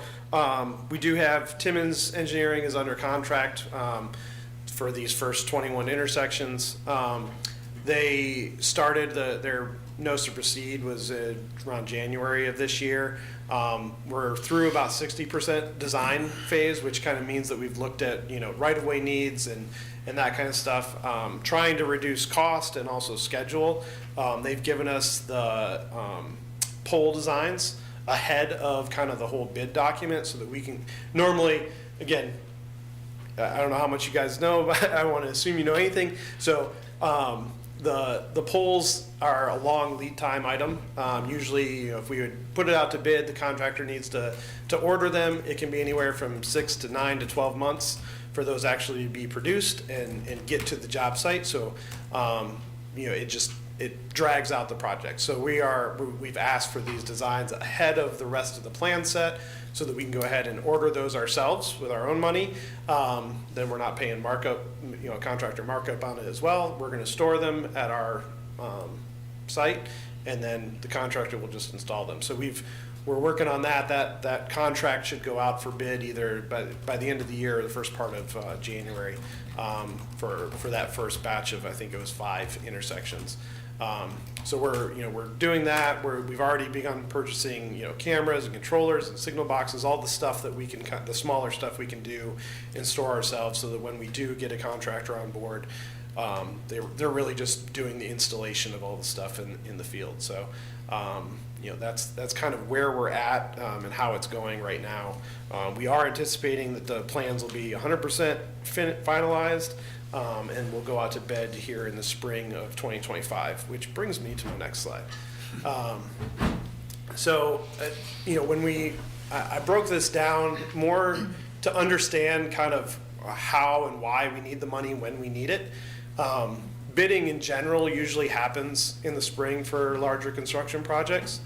we do have Timmons Engineering is under contract for these first 21 intersections. They started their notice to proceed was around January of this year. We're through about 60% design phase, which kind of means that we've looked at right-of-way needs and that kind of stuff, trying to reduce cost and also schedule. They've given us the pole designs ahead of kind of the whole bid document, so that we can normally, again, I don't know how much you guys know, but I don't want to assume you know anything. So the poles are a long lead time item. Usually, if we would put it out to bid, the contractor needs to order them. It can be anywhere from 6 to 9 to 12 months for those actually to be produced and get to the job site. So, it just it drags out the project. So we've asked for these designs ahead of the rest of the plan set so that we can go ahead and order those ourselves with our own money. Then we're not paying markup, contractor markup on it as well. We're gonna store them at our site, and then the contractor will just install them. So we're working on that. That contract should go out for bid either by the end of the year or the first part of January for that first batch of, I think it was 5 intersections. So we're doing that. We've already begun purchasing cameras and controllers and signal boxes, all the stuff that we can, the smaller stuff we can do and store ourselves, so that when we do get a contractor on board, they're really just doing the installation of all the stuff in the field. So that's kind of where we're at and how it's going right now. We are anticipating that the plans will be 100% finalized, and we'll go out to bid here in the spring of 2025, which brings me to my next slide. When I broke this down more to understand kind of how and why we need the money when we need it. Bidding in general usually happens in the spring for larger construction projects,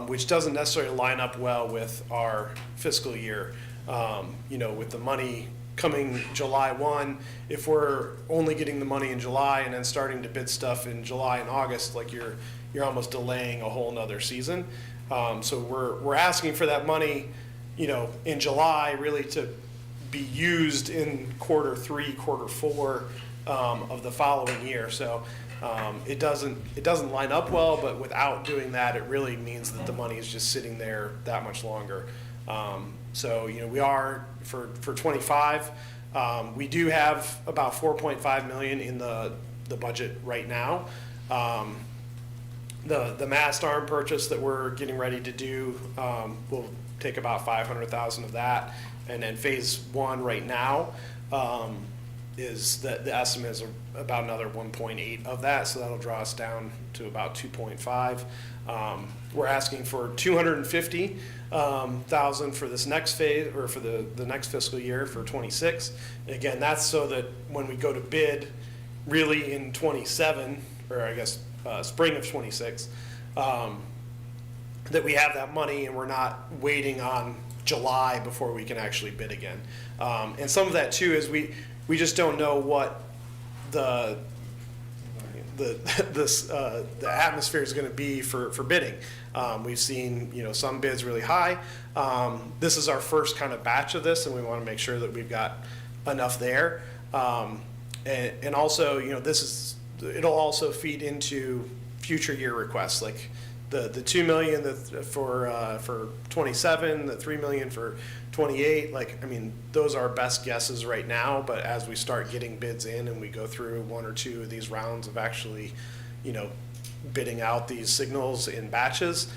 which doesn't necessarily line up well with our fiscal year. With the money coming July 1, if we're only getting the money in July and then starting to bid stuff in July and August, like you're almost delaying a whole nother season. So we're asking for that money, in July, really to be used in quarter 3, quarter 4 of the following year. So it doesn't line up well, but without doing that, it really means that the money is just sitting there that much longer. We are for 25. We do have about 4.5 million in the budget right now. The mast arm purchase that we're getting ready to do will take about 500,000 of that, and then phase 1 right now is the estimate is about another 1.8 of that, so that'll draw us down to about 2.5. We're asking for 250,000 for this next phase, or for the next fiscal year for 26. Again, that's so that when we go to bid, really in 27, or I guess spring of 26, that we have that money and we're not waiting on July before we can actually bid again. And some of that too is we just don't know what the atmosphere is going to be for bidding. We've seen some bids really high. This is our first kind of batch of this, and we want to make sure that we've got enough there. And also, it'll also feed into future year requests, like the 2 million for 27, the 3 million for 28. Those are best guesses right now, but as we start getting bids in and we go through 1 or 2 of these rounds of actually, bidding out these signals in batches,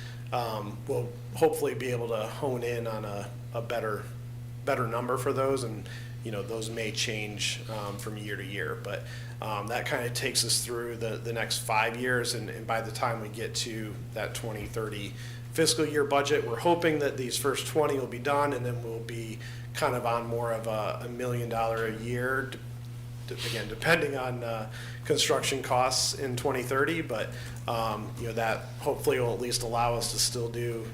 we'll hopefully be able to hone in on a better number for those, and those may change from year to year, but that kind of takes us through the next 5 years, and by the time we get to that 2030 fiscal year budget, we're hoping that these first 20 will be done, and then we'll be kind of on more of a $1 million a year, again, depending on construction costs in 2030, but that hopefully will at least allow us to still do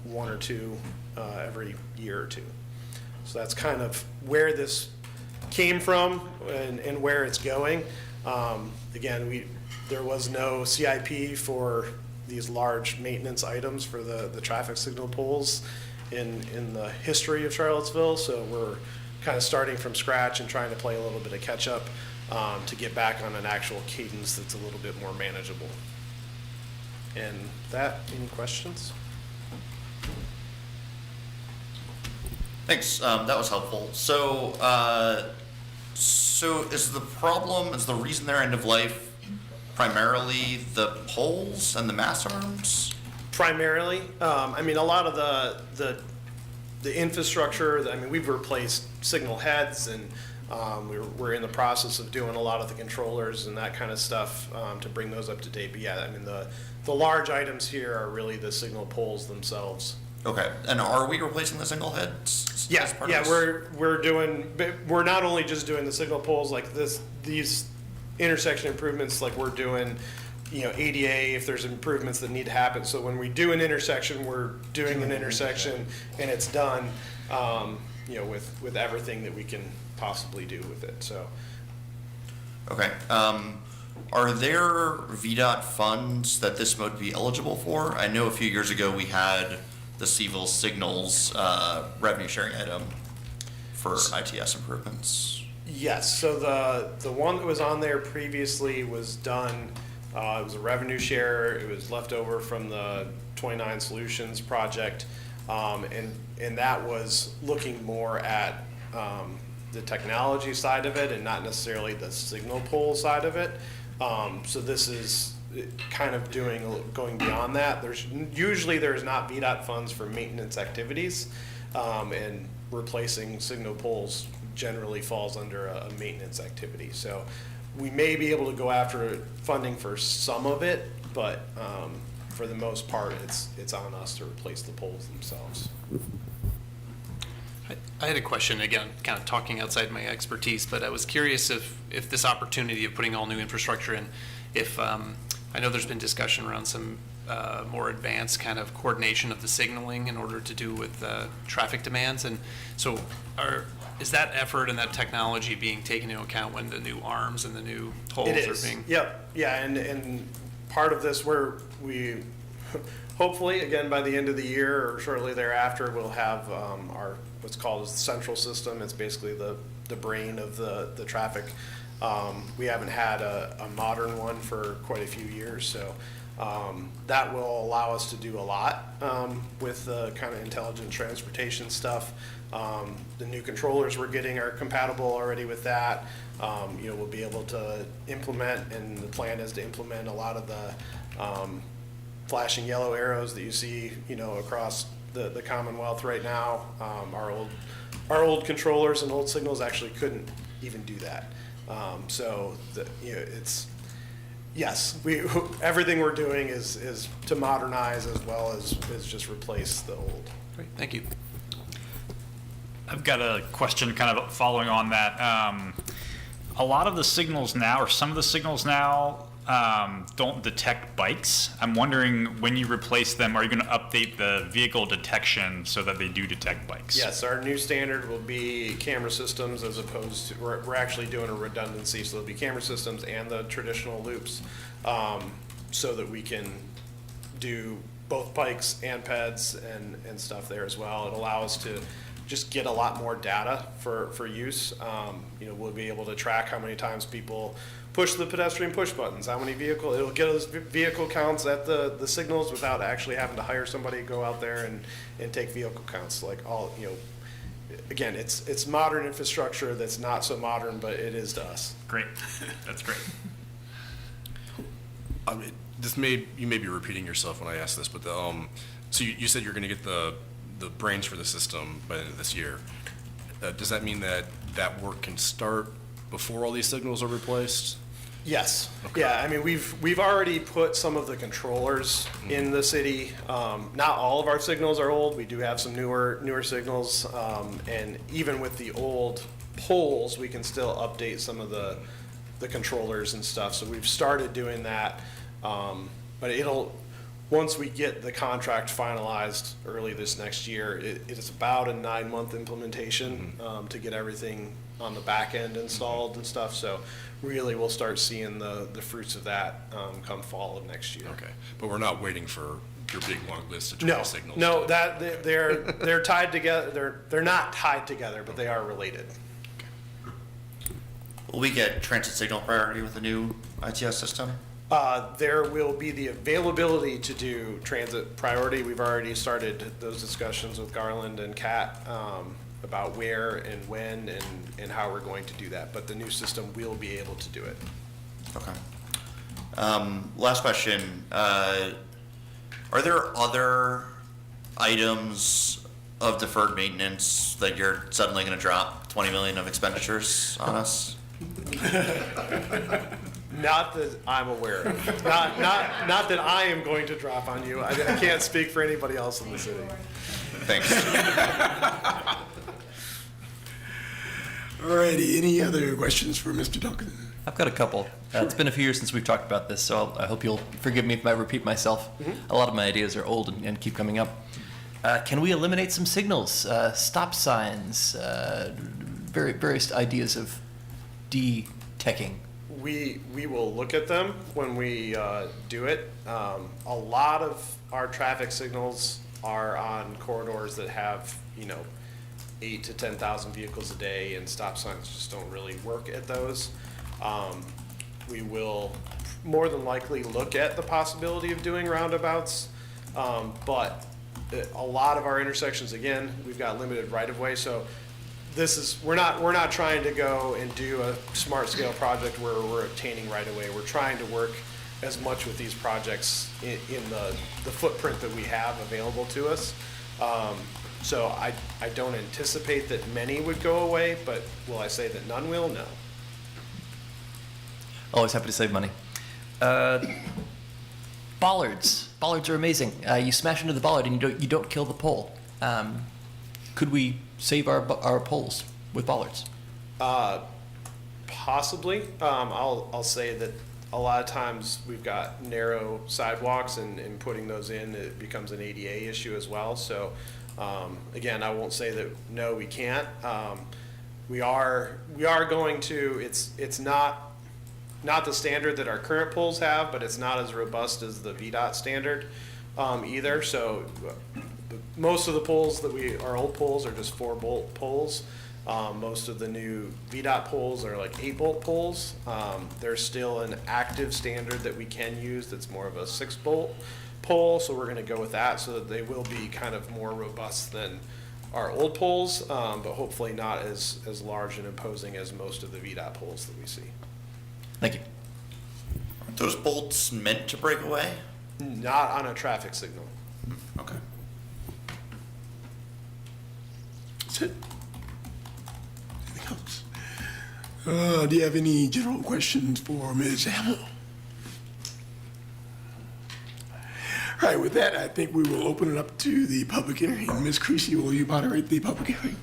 1 or 2 every year or 2. So that's kind of where this came from and where it's going. Again, there was no CIP for these large maintenance items for the traffic signal poles in the history of Charlottesville, so we're kind of starting from scratch and trying to play a little bit of catch up to get back on an actual cadence that's a little bit more manageable. And any questions? Thanks, that was helpful. So is the reason they're end of life primarily the poles and the mast arms? Primarily. A lot of the infrastructure, we've replaced signal heads, and we're in the process of doing a lot of the controllers and that kind of stuff to bring those up to date. But yeah, the large items here are really the signal poles themselves. Okay, and are we replacing the signal heads? Yeah, we're not only just doing the signal poles like these intersection improvements, like we're doing ADA, if there's improvements that need to happen. So when we do an intersection, we're doing an intersection and it's done, with everything that we can possibly do with it, so. Okay. Are there VDOT funds that this would be eligible for? I know a few years ago we had the Seville Signals revenue sharing item for ITS improvements. Yes, so the one that was on there previously was done, it was a revenue share, it was left over from the 29 Solutions project, and that was looking more at the technology side of it and not necessarily the signal pole side of it. So this is kind of going beyond that. There's not VDOT funds for maintenance activities, and replacing signal poles generally falls under a maintenance activity. So we may be able to go after funding for some of it, but for the most part, it's on us to replace the poles themselves. I had a question, again, kind of talking outside my expertise, but I was curious if this opportunity of putting all new infrastructure in, if, I know there's been discussion around some more advanced kind of coordination of the signaling in order to do with traffic demands, and so is that effort and that technology being taken into account when the new arms and the new poles are being? Yep, yeah, and part of this we hopefully, again, by the end of the year or shortly thereafter, we'll have our what's called as the central system. It's basically the brain of the traffic. We haven't had a modern one for quite a few years, so that will allow us to do a lot with the kind of intelligent transportation stuff. The new controllers we're getting are compatible already with that. We'll be able to implement, and the plan is to implement a lot of the flashing yellow arrows that you see, across the Commonwealth right now. Our old controllers and old signals actually couldn't even do that. It's, yes, everything we're doing is to modernize as well as just replace the old. Great, thank you. I've got a question kind of following on that. A lot of the signals now, or some of the signals now, don't detect bikes. I'm wondering, when you replace them, are you going to update the vehicle detection so that they do detect bikes? Yes, our new standard will be camera systems as opposed to, we're actually doing a redundancy, so there'll be camera systems and the traditional loops, so that we can do both bikes and peds and stuff there as well. It allows us to just get a lot more data for use. We'll be able to track how many times people push the pedestrian push buttons, how many it'll get us vehicle counts at the signals without actually having to hire somebody to go out there and take vehicle counts. Again, it's modern infrastructure that's not so modern, but it is to us. Great, that's great. You may be repeating yourself when I ask this, but so you said you're going to get the brains for the system by the end of this year. Does that mean that work can start before all these signals are replaced? Yes. Okay. Yeah. I mean, we've already put some of the controllers in the city. Not all of our signals are old. We do have some newer signals, and even with the old poles, we can still update some of the controllers and stuff. So we've started doing that, but once we get the contract finalized early this next year, it is about a 9-month implementation to get everything on the back end installed and stuff. So really, we'll start seeing the fruits of that come fall of next year. Okay, but we're not waiting for your big long list of 20 signals. No, that they're tied together. They're not tied together, but they are related. Will we get transit signal priority with the new ITS system? There will be the availability to do transit priority. We've already started those discussions with Garland and Kat about where and when and how we're going to do that. But the new system will be able to do it. Okay. Last question. Are there other items of deferred maintenance that you're suddenly going to drop 20 million of expenditures on us? Not that I'm aware of. Not that I am going to drop on you. I can't speak for anybody else in the city. Thanks. All righty, any other questions for Mr. Duncan? I've got a couple. It's been a few years since we've talked about this, so I hope you'll forgive me if I repeat myself. A lot of my ideas are old and keep coming up. Can we eliminate some signals, stop signs, various ideas of de-teching? We will look at them when we do it. A lot of our traffic signals are on corridors that have, 8 to 10,000 vehicles a day, and stop signs just don't really work at those. We will more than likely look at the possibility of doing roundabouts, but a lot of our intersections, again, we've got limited right-of-way, so we're not trying to go and do a smart scale project where we're obtaining right-of-way. We're trying to work as much with these projects in the footprint that we have available to us. So I don't anticipate that many would go away, but will I say that none will? No. Always happy to save money. Bollards. Bollards are amazing. You smash into the bollard and you don't kill the pole. Could we save our poles with bollards? Possibly. I'll say that a lot of times we've got narrow sidewalks, and putting those in, it becomes an ADA issue as well. So again, I won't say that no, we can't. We are going to. It's not the standard that our current poles have, but it's not as robust as the VDOT standard either. So most of the poles our old poles are just 4-bolt poles. Most of the new VDOT poles are like 8-bolt poles. There's still an active standard that we can use that's more of a 6-bolt pole, so we're going to go with that, so that they will be kind of more robust than our old poles, but hopefully not as large and imposing as most of the VDOT poles that we see. Thank you. Aren't those bolts meant to break away? Not on a traffic signal. Okay. That's it. Anything else? Do you have any general questions for Ms. Hamill? All right, with that, I think we will open it up to the public hearing. Ms. Creasy, will you moderate the public hearing?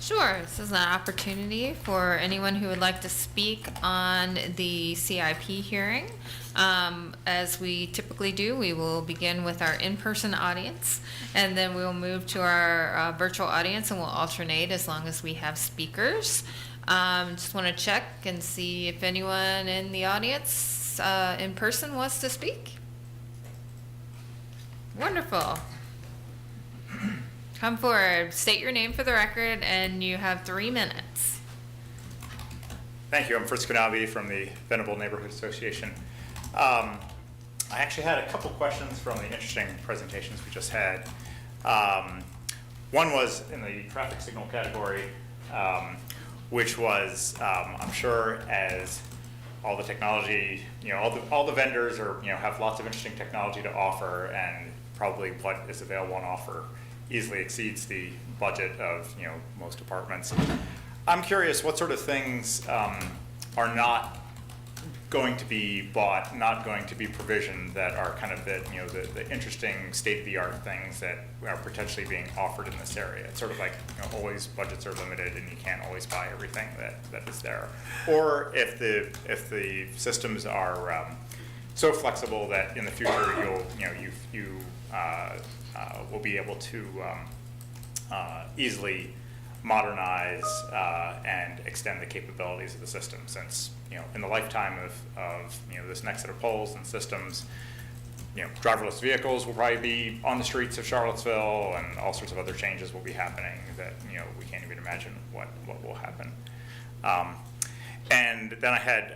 Sure, this is an opportunity for anyone who would like to speak on the CIP hearing. As we typically do, we will begin with our in-person audience, and then we will move to our virtual audience, and we'll alternate as long as we have speakers. Just want to check and see if anyone in the audience in person wants to speak. Wonderful. Come forward, state your name for the record, and you have 3 minutes. Thank you. I'm Fritz Kanabi from the Venable Neighborhood Association. I actually had a couple questions from the interesting presentations we just had. One was in the traffic signal category, which was, I'm sure, as all the technology, all the vendors have lots of interesting technology to offer, and probably what is available on offer easily exceeds the budget of most departments. I'm curious what sort of things are not going to be bought, not going to be provisioned, that are kind of the interesting state-of-the-art things that are potentially being offered in this area. It's sort of like always budgets are limited and you can't always buy everything that is there. Or if the systems are so flexible that in the future you will be able to easily modernize and extend the capabilities of the system, since in the lifetime of this next set of poles and systems, driverless vehicles will probably be on the streets of Charlottesville, and all sorts of other changes will be happening that we can't even imagine what will happen. And then I had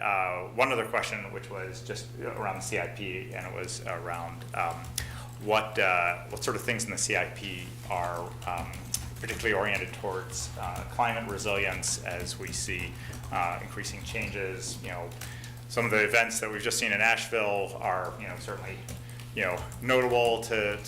one other question, which was just around the CIP, and it was around what sort of things in the CIP are particularly oriented towards climate resilience, as we see increasing changes. Some of the events that we've just seen in Asheville are certainly notable to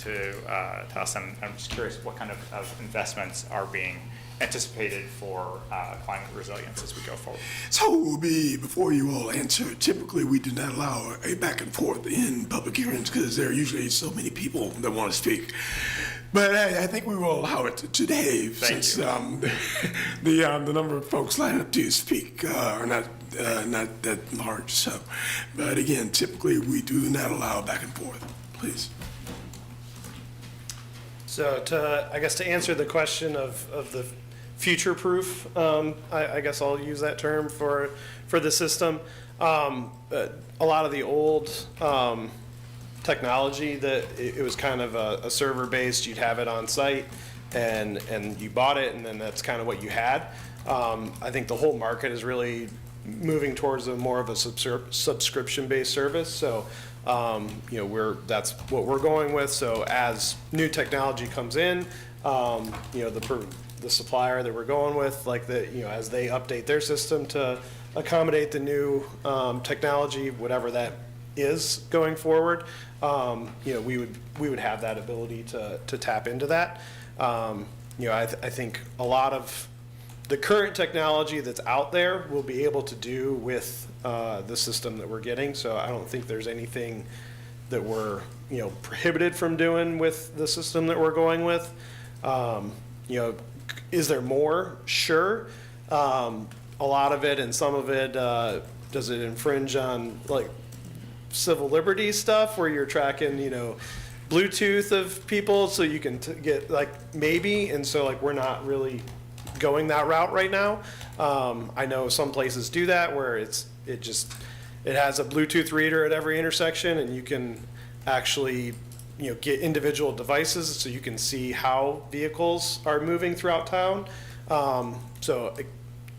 us, and I'm just curious what kind of investments are being anticipated for climate resilience as we go forward. So it will be, before you all answer, typically we do not allow a back and forth in public hearings because there are usually so many people that want to speak. But I think we will allow it today Thank since you. the number of folks lined up to speak are not that large. So, but again, typically we do not allow back and forth. Please. So I guess to answer the question of the future-proof, I guess I'll use that term for the system. A lot of the old technology that it was kind of a server-based, you'd have it on site and you bought it and then that's kind of what you had. I think the whole market is really moving towards more of a subscription-based service. So that's what we're going with. So as new technology comes in, the supplier that we're going with, as they update their system to accommodate the new technology, whatever that is going forward, we would have that ability to tap into that. I think a lot of the current technology that's out there will be able to do with the system that we're getting. So I don't think there's anything that we're prohibited from doing with the system that we're going with. Is there more? Sure. A lot of it and some of it, does it infringe on civil liberties stuff where you're tracking, Bluetooth of people so you can get maybe. And so we're not really going that route right now. I know some places do that where it has a Bluetooth reader at every intersection and you can actually get individual devices so you can see how vehicles are moving throughout town. So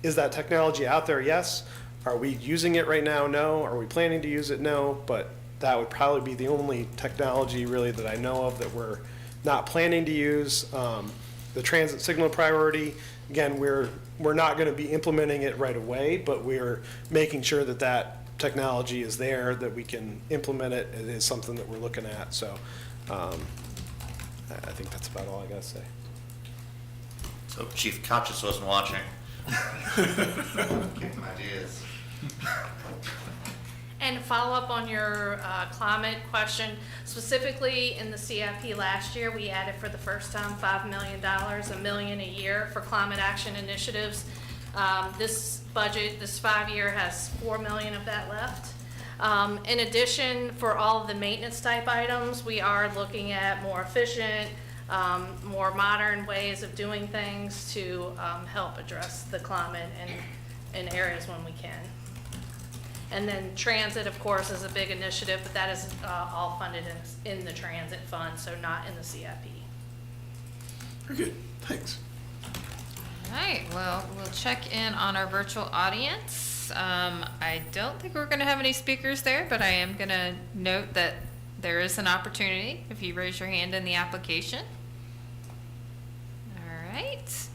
is that technology out there? Yes. Are we using it right now? No. Are we planning to use it? No. But that would probably be the only technology really that I know of that we're not planning to use. The transit signal priority, again, we're not going to be implementing it right away, but we're making sure that technology is there, that we can implement it. It is something that we're looking at. So I think that's about all I got to say. So Chief Kachis wasn't watching. Give him ideas. And follow up on your climate question, specifically in the CIP last year, we added for the first time $5 million, $1 million a year for climate action initiatives. This budget, this 5-year, has $4 million of that left. In addition, for all of the maintenance type items, we are looking at more efficient, more modern ways of doing things to help address the climate in areas when we can. And then transit, of course, is a big initiative, but that is all funded in the transit fund, so not in the CIP. Very good. Thanks. All right, well, we'll check in on our virtual audience. I don't think we're going to have any speakers there, but I am going to note that there is an opportunity if you raise your hand in the application. All right,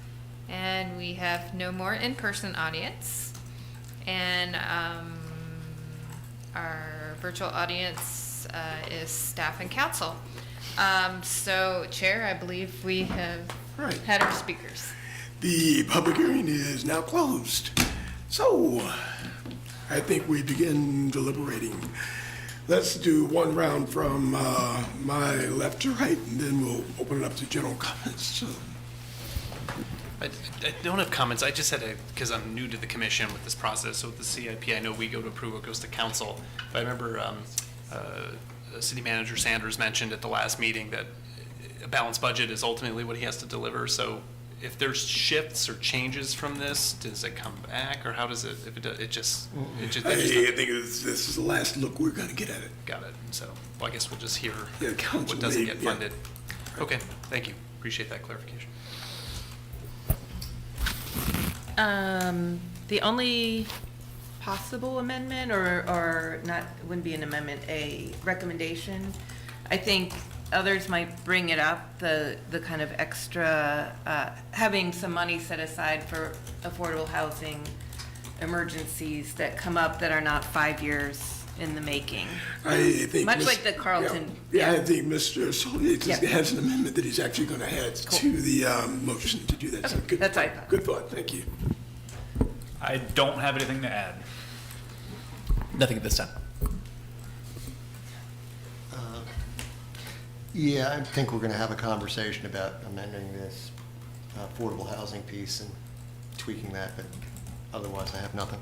and we have no more in-person audience. And our virtual audience is staff and council. So, Chair, I believe we have had our speakers. The public hearing is now closed. So, I think we begin deliberating. Let's do one round from my left to right, and then we'll open it up to general comments. So. I don't have comments. I just had because I'm new to the commission with this process. So with the CIP, I know we go to approve, it goes to council. But I remember City Manager Sanders mentioned at the last meeting that a balanced budget is ultimately what he has to deliver. So if there's shifts or changes from this, does it come back, or how does it? If it does, it just. I think this is the last look we're going to get at it. Got it. So well, I guess we'll just hear council what doesn't may- get funded. Okay. Thank you. Appreciate that clarification. The only possible amendment, or not, wouldn't be an amendment, a recommendation, I think others might bring it up, the kind of extra, having some money set aside for affordable housing emergencies that come up that are not 5 years in the making. I think Much like the Carlton. Yeah, I think Mr. Solier Yeah. has an amendment that he's actually going to add to the motion to do that. So good, That's what I thought. Good thought. Thank you. I don't have anything to add. Nothing at this time. Yeah, I think we're going to have a conversation about amending this affordable housing piece and tweaking that, but otherwise I have nothing.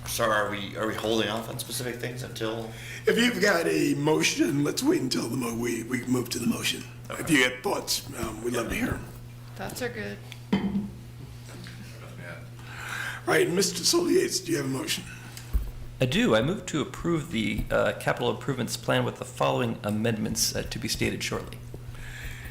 So are we holding off on specific things until? If you've got a motion, let's wait until we move to the motion. If you have thoughts, we'd love to hear them. Thoughts are good. All right, Mr. Soliates, do you have a motion? I do. I move to approve the capital improvements plan with the following amendments to be stated shortly.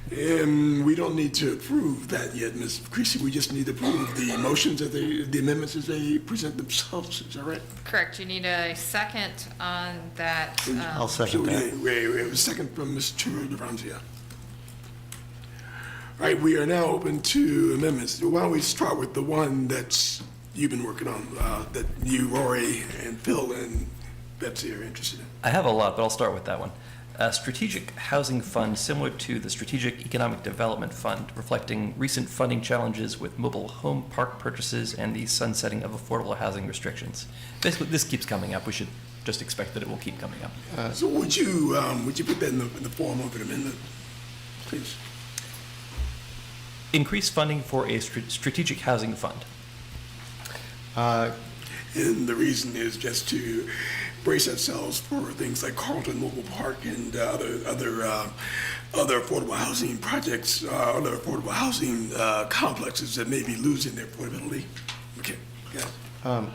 We don't need to approve that yet, Ms. Creasy. We just need to approve the motions, the amendments as they present themselves. Is that right? Correct. You need a second on that. I'll second that. We have a second from Mr. Duranzia. All right, we are now open to amendments. Why don't we start with the one that's you've been working on, that you, Rory, and Phil, and Betsy are interested in? I have a lot, but I'll start with that one. A strategic housing fund similar to the Strategic Economic Development Fund, reflecting recent funding challenges with mobile home park purchases and the sunsetting of affordable housing restrictions. This keeps coming up. We should just expect that it will keep coming up. So would you put that in the form of an amendment, please? Increase funding for a strategic housing fund. And the reason is just to brace ourselves for things like Carlton Mobile Park and other affordable housing projects, other affordable housing complexes that may be losing their affordability. Okay, got it.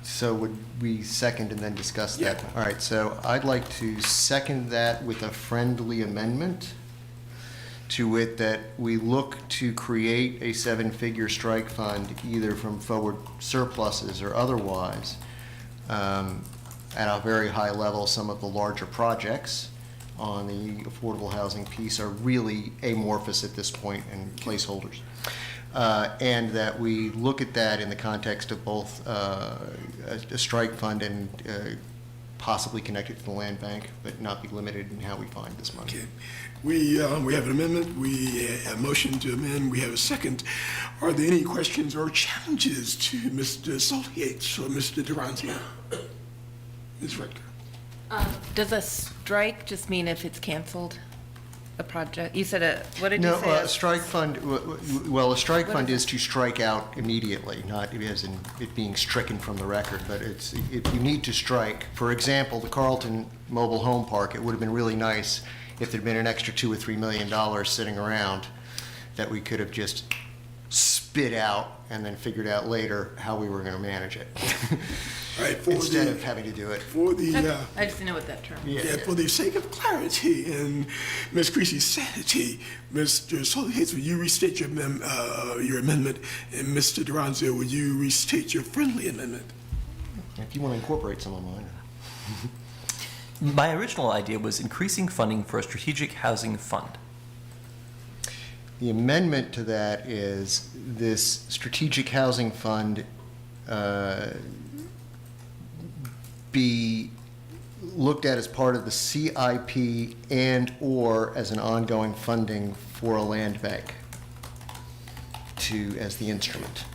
So would we second and then discuss that? Yeah. All right, so I'd like to second that with a friendly amendment, to wit that we look to create a seven-figure strike fund either from forward surpluses or otherwise. At a very high level, some of the larger projects on the affordable housing piece are really amorphous at this point and placeholders. And that we look at that in the context of both a strike fund and possibly connected to the land bank, but not be limited in how we find this money. Okay. We have an amendment. We have a motion to amend. We have a second. Are there any questions or challenges to Mr. Soliates or Mr. Duranzia? Ms. Redker. Does a strike just mean if it's canceled, a project? You said what did you say? No, a strike fund, well, a strike What fund is is to strike out immediately, not as in it being stricken from the record, but it's, if you need to strike, for example, the Carlton Mobile Home Park, it would have been really nice if there'd been an extra $2 or $3 million sitting around that we could have just spit out and then figured out later how we were going to manage it. Right, Instead of having to do it. For the, I just didn't know what that term was. yeah, for the sake of clarity and Ms. Creasy's sanity, Mr. Soliates, will you restate your amendment? And Mr. Duranzia, will you restate your friendly amendment? If you want to incorporate some of mine. My original idea was increasing funding for a strategic housing fund. The amendment to that is this strategic housing fund be looked at as part of the CIP and/or as an ongoing funding for a land bank as the instrument.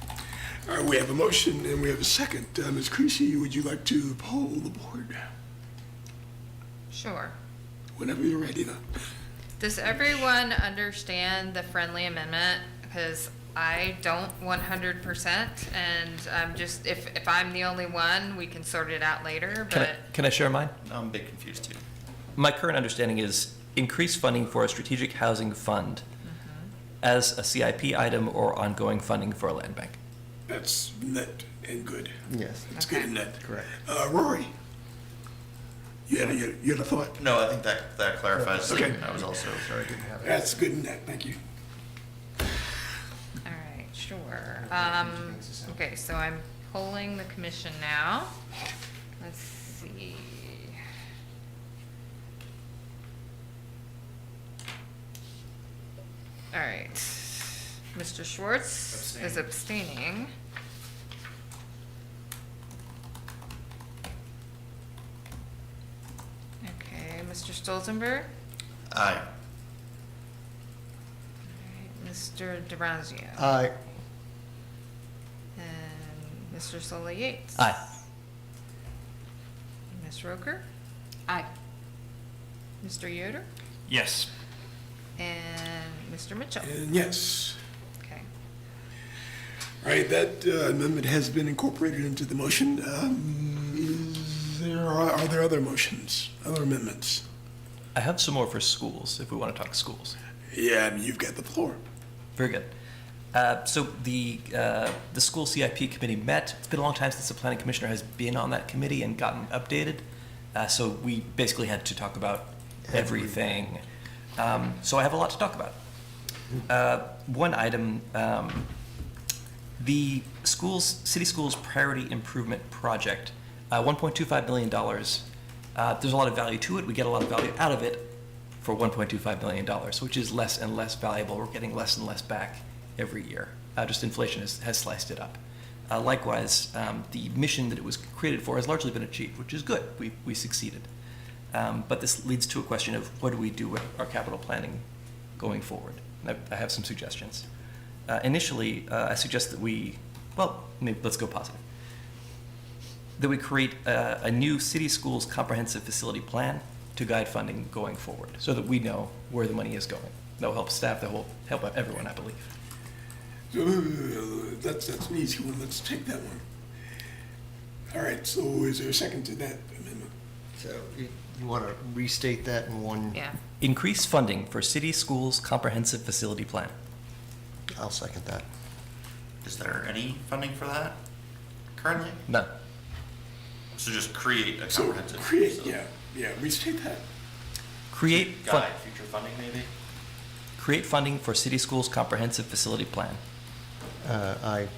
All right, we have a motion and we have a second. Ms. Creasy, would you like to poll the board? Sure. Whenever you're ready, then. Does everyone understand the friendly amendment? Because I don't 100%, and I'm just, if I'm the only one, we can sort it out later, but. Can I share mine? I'm a bit confused too. My current understanding is increase funding for a strategic housing fund as a CIP item or ongoing funding for a land bank. That's net and good. Yes. That's good and net. Correct. Rory, you had a thought? No, I think that clarifies. Okay. I was also sorry. That's good and net, thank you. All right, sure. Okay, so I'm polling the commission now. Let's see. All right. Mr. Schwartz is abstaining. Okay, Mr. Stolzenberg? Aye. Mr. Duranzia? Aye. And Mr. Sola Yates? Aye. Ms. Roker? Aye. Mr. Yoder? Yes. And Mr. Mitchell? And yes. Okay. All right, that amendment has been incorporated into the motion. Are there other motions, other amendments? I have some more for schools, if we want to talk schools. Yeah, I mean, you've got the floor. Very good. So the school CIP committee met. It's been a long time since the planning commissioner has been on that committee and gotten updated. So we basically had to talk about everything. So I have a lot to talk about. One item, the city schools priority improvement project, $1.25 million. There's a lot of value to it. We get a lot of value out of it for $1.25 million, which is less and less valuable. We're getting less and less back every year. Just inflation has sliced it up. Likewise, the mission that it was created for has largely been achieved, which is good. We succeeded. But this leads to a question of what do we do with our capital planning going forward? And I have some suggestions. Initially, I suggest that maybe let's go positive. That we create a new city schools comprehensive facility plan to guide funding going forward so that we know where the money is going. That will help staff, that will help everyone, I believe. That's an easy one. Let's take that one. All right, so is there a second to that amendment? So you want to restate that in one? Yeah. Increase funding for city schools comprehensive facility plan. I'll second that. Is there any funding for that currently? None. So just create a So comprehensive. create, facility. yeah, restate that. Create Guide future funding maybe? Create funding for city schools comprehensive facility plan. I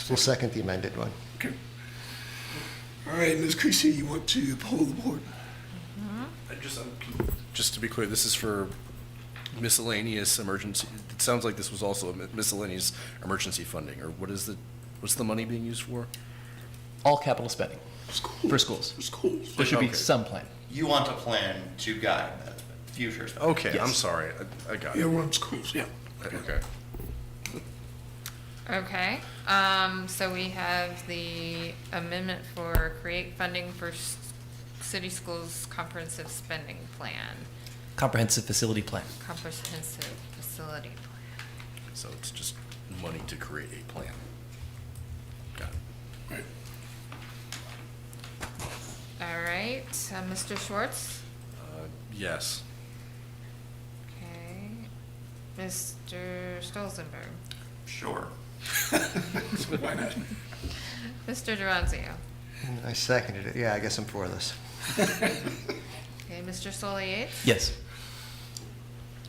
will second the amended one. Okay. All right, Ms. Creasy, you want to poll the board? Just to be clear, this is for miscellaneous emergency. It sounds like this was also a miscellaneous emergency funding, or what's the money being used for? All capital spending for schools. For schools. There should be Okay. some plan. You want a plan to guide that future stuff. Okay, I'm Yes. sorry, I got Yeah, it. we're on schools, yeah. Okay. Okay, so we have the amendment for create funding for city schools comprehensive spending plan, Comprehensive facility plan. comprehensive facility plan. So it's just money to create a plan. Got it. Right. All right, Mr. Schwartz? Yes. Okay. Mr. Stolzenberg? Sure. So why not? Mr. Duranzio? I seconded it. Yeah, I guess I'm for this. Okay, Mr. Solier? Yes.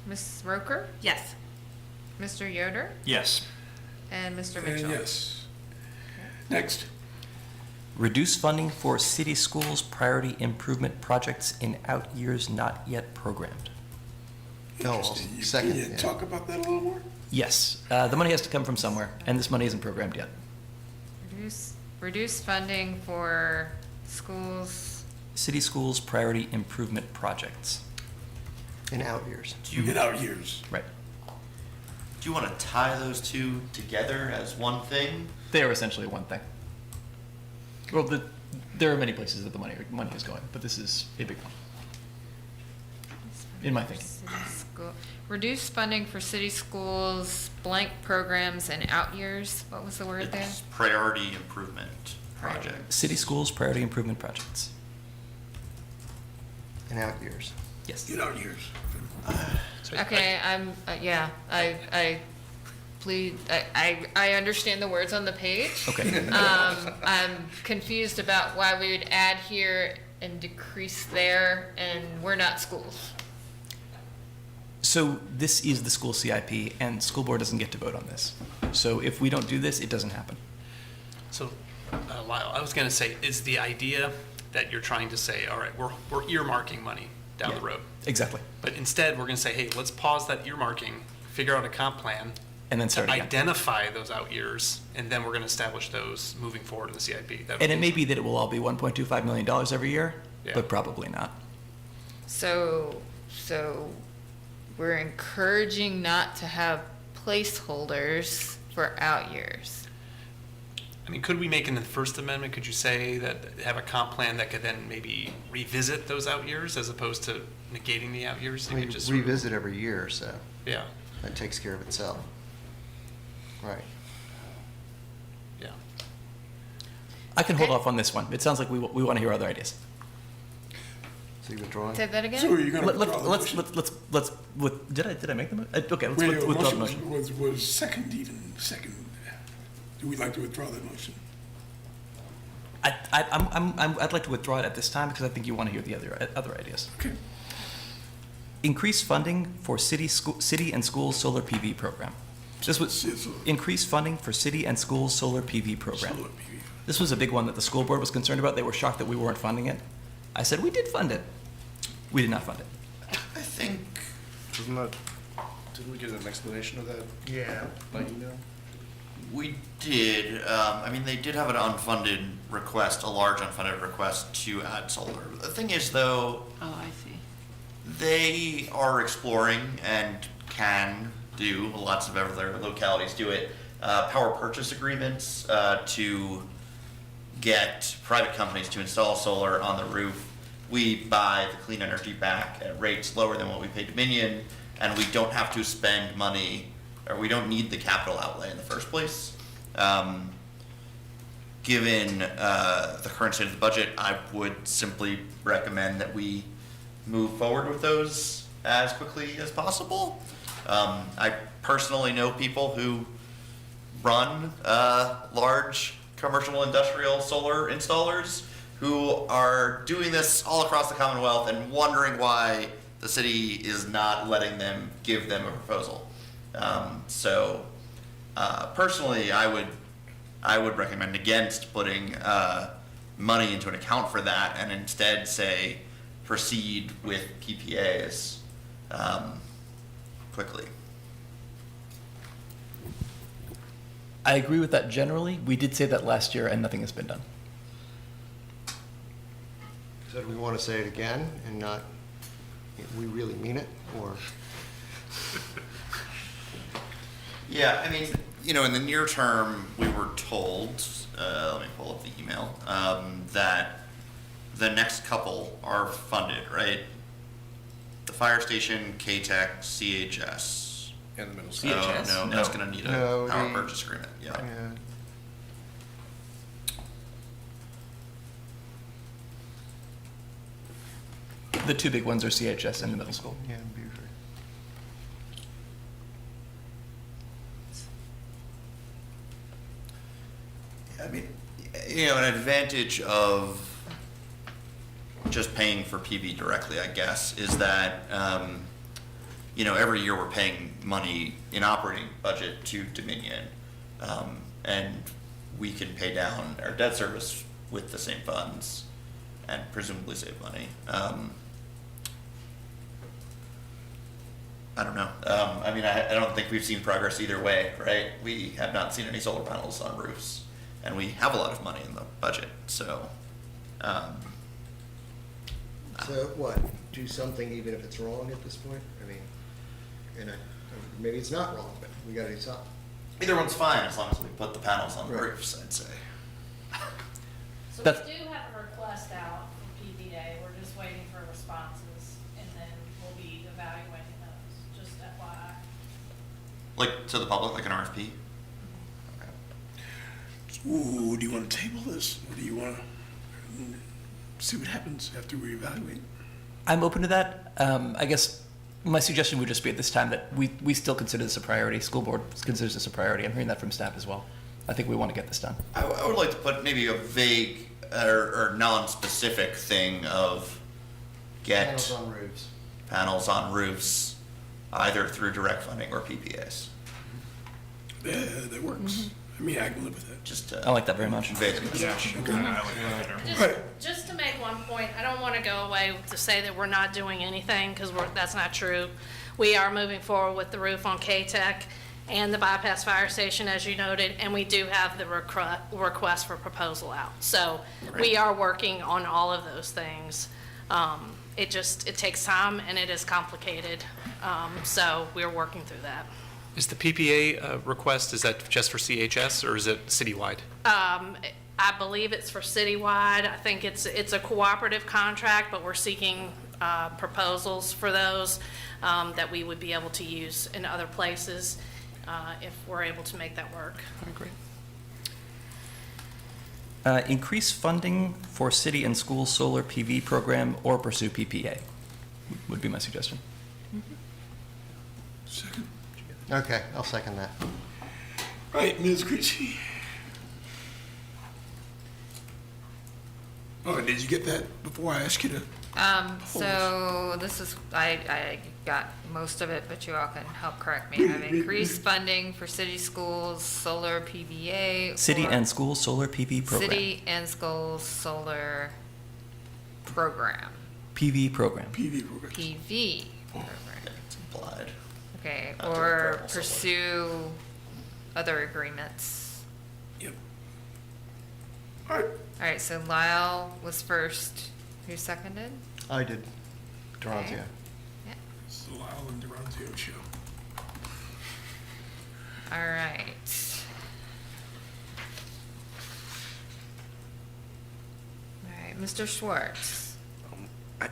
Ms. Roker? Yes. Mr. Yoder? Yes. And Mr. And Mitchell? yes. Next. Reduce funding for city schools priority improvement projects in out years not yet programmed. No, I'll Interesting. second, Can you yeah. talk about that a little more? Yes, the money has to come from somewhere, and this money isn't programmed yet. Reduce funding for schools, City schools priority improvement projects. In out years. In our years. Right. Do you want to tie those two together as one thing? They are essentially one thing. Well, there are many places that the money is going, but this is a big one. In my thinking. reduce funding for city schools, blank programs and out years. What was the word there? It's priority improvement project. City schools priority improvement projects. In out years. Yes. In our years. Okay, I plead, I understand the words on the page. Okay. I'm confused about why we would add here and decrease there, and we're not schools. So this is the school CIP, and school board doesn't get to vote on this. So if we don't do this, it doesn't happen. So, Lyle, I was going to say, is the idea that you're trying to say, all right, we're earmarking money down the road. Exactly. But instead, we're going to say, hey, let's pause that earmarking, figure out a comp plan, And then start to again. identify those out years, and then we're going to establish those moving forward in the CIP. That would And it be- may be that it will all be $1.25 million every year, Yeah. but probably not. So we're encouraging not to have placeholders for out years. I mean, could we make in the First Amendment, could you say that, have a comp plan that could then maybe revisit those out years as opposed to negating the out years? You We could just sort of- revisit every year, so Yeah, that takes care of itself. Right. yeah. I can hold off on this one. It sounds like we want to hear other ideas. So you withdrawing? Say that again? So are you going to Let's, withdraw the let's, motion? did I make the motion? Okay, let's Wait, withdraw the motion. was second even, second. Do we like to withdraw that motion? I'd like to withdraw it at this time because I think you want to hear the other ideas. Okay. Increase funding for city and school solar PV program. This was increase funding for city and school solar PV program. Solar PV. This was a big one that the school board was concerned about. They were shocked that we weren't funding it. I said we did fund it. We did not fund it. I think, Didn't we get an explanation of that Yeah. by email? we did, I mean, they did have an unfunded request, a large unfunded request to add solar. The thing is, though, Oh, I see. they are exploring and can do, lots of other localities do it, power purchase agreements to get private companies to install solar on the roof. We buy the clean energy back at rates lower than what we pay Dominion, and we don't have to spend money, or we don't need the capital outlay in the first place. Given the current state of the budget, I would simply recommend that we move forward with those as quickly as possible. I personally know people who run large commercial industrial solar installers who are doing this all across the Commonwealth and wondering why the city is not letting them give them a proposal. Personally, I would recommend against putting money into an account for that and instead say proceed with PPAs quickly. I agree with that generally. We did say that last year and nothing has been done. So do we want to say it again and not, we really mean it, or? Yeah, I mean, in the near term, we were told, let me pull up the email, that the next couple are funded, right? The fire station, KTEC, CHS. And the middle school. Oh, no, that's gonna need a power purchase agreement, yeah. The two big ones are CHS and the middle school. Yeah, Beaufort. I mean, an advantage of just paying for PV directly, I guess, is that, every year we're paying money in operating budget to Dominion, and we can pay down our debt service with the same funds and presumably save money. I don't know. I don't think we've seen progress either way, right? We have not seen any solar panels on roofs, and we have a lot of money in the budget, so. So what, do something even if it's wrong at this point? I mean, maybe it's not wrong, but we gotta do something. Either one's fine as long as we put the panels on the Right. roofs, I'd say. So That's- we do have a request out for PVA, we're just waiting for responses, and then we'll be evaluating those, just FYI. Like to the public, like an RFP? Ooh, do you want to table this? Or do you want to see what happens after we evaluate? I'm open to that. I guess my suggestion would just be at this time that we still consider this a priority. School board considers this a priority. I'm hearing that from staff as well. I think we want to get this done. I would like to put maybe a vague or non-specific thing of get Panels on roofs. panels on roofs, either through direct funding or PPAs. Yeah, that works. I mean, I can live with that. Just I like that very much. convey the message. Just to make one point, I don't want to go away to say that we're not doing anything, because that's not true. We are moving forward with the roof on KTEC and the bypass fire station, as you noted, and we do have the request for proposal out. So we are working on all of those things. It takes time and it is complicated, so we're working through that. Is the PPA request, is that just for CHS or is it citywide? I believe it's for citywide. I think it's a cooperative contract, but we're seeking proposals for those that we would be able to use in other places if we're able to make that work. Great. Increase funding for city and school solar PV program or pursue PPA would be my suggestion. Second. Okay, I'll second that. Right, Ms. Creasy. Oh, did you get that before I asked you to? So this is, I got most of it, but you all can help correct me. I have increased funding for city schools, solar PVA. City or and school solar PV program. City and schools solar program, PV program. PV program. PV program. It's implied. Okay, Not to or repair solar. pursue other agreements. Yep. All right. All right, so Lyle was first. Who seconded? I did. Duranzio. Okay. Yeah. It's the Lyle and Duranzio show. All right. All right, Mr. Schwartz. I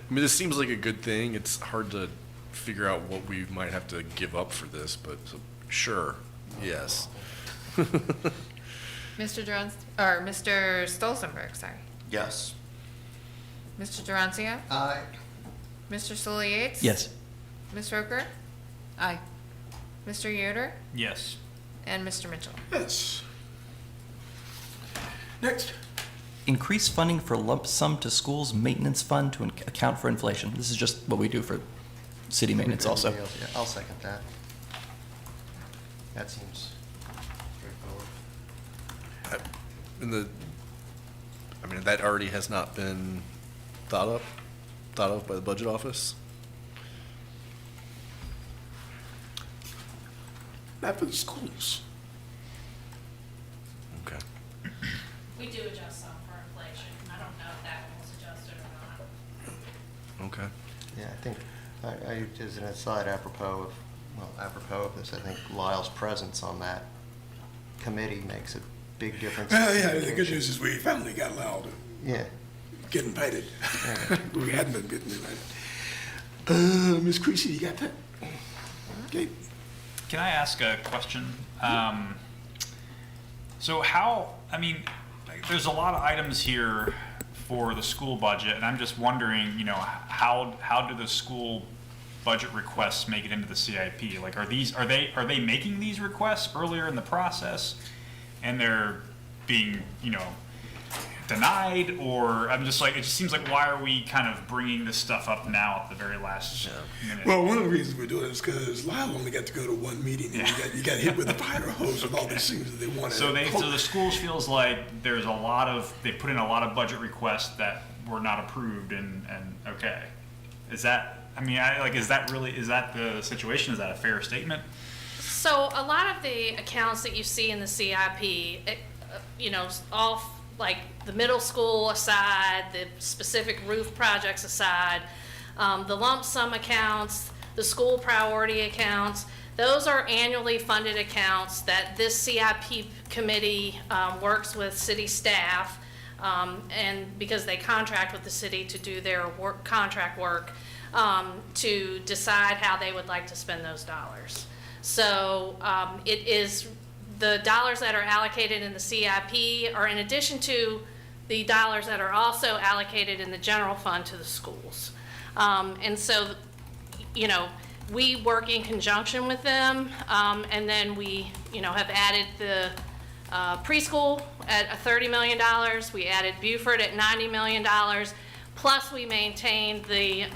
mean, this seems like a good thing. It's hard to figure out what we might have to give up for this, but sure, yes. Mr. Mr. Stolzenberg, sorry. Yes. Mr. Duranzio? Aye. Mr. Sully Yates? Yes. Ms. Roker? Aye. Mr. Yoder? Yes. And Mr. Mitchell? Yes. Next. Increase funding for lump sum to schools maintenance fund to account for inflation. This is just what we do for city maintenance also. Yeah, I'll second that. That seems straightforward. I mean, that already has not been thought of by the budget office. Not for the schools. Okay. We do adjust some for inflation. I don't know if that one was adjusted or not. Okay. Yeah, I think, as an aside, apropos of this, I think Lyle's presence on that committee makes a big difference. Well, yeah, the good news is we finally got Lyle to Yeah. get invited. We hadn't been getting invited. Ms. Creasy, you got that? Okay. Can I ask a question? So there's a lot of items here for the school budget, and I'm just wondering, how do the school budget requests make it into the CIP? Like, are they making these requests earlier in the process, and they're being, denied, or I'm just like, it just seems like, why are we kind of bringing this stuff up now at the very last minute? Well, one of the reasons we're doing it is because Lyle only got to go to one meeting, and you got hit with a fire hose with all these things that they wanted. So the schools feels like there's they put in a lot of budget requests that were not approved, and okay, is that the situation? Is that a fair statement? So a lot of the accounts that you see in the CIP, all like the middle school aside, the specific roof projects aside, the lump sum accounts, the school priority accounts, those are annually funded accounts that this CIP committee works with city staff, and because they contract with the city to do their contract work, to decide how they would like to spend those dollars. So it is the dollars that are allocated in the CIP are in addition to the dollars that are also allocated in the general fund to the schools. And so, we work in conjunction with them, and then we, have added the preschool at $30 million. We added Buford at $90 million. Plus, we maintain the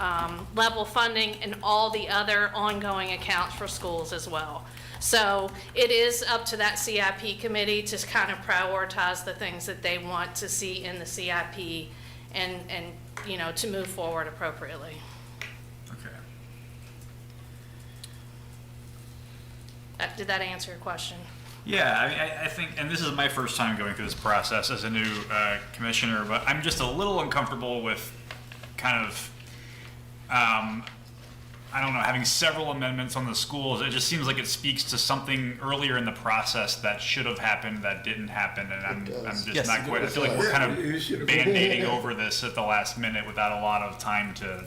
level funding in all the other ongoing accounts for schools as well. So it is up to that CIP committee to kind of prioritize the things that they want to see in the CIP and to move forward appropriately. Okay. Did that answer your question? Yeah, I think, and this is my first time going through this process as a new commissioner, but I'm just a little uncomfortable with kind of I don't know, having several amendments on the schools, it just seems like it speaks to something earlier in the process that should have happened that didn't happen, and I'm just Yes. not quite, I feel like we're kind It should of have. band-aiding over this at the last minute without a lot of time to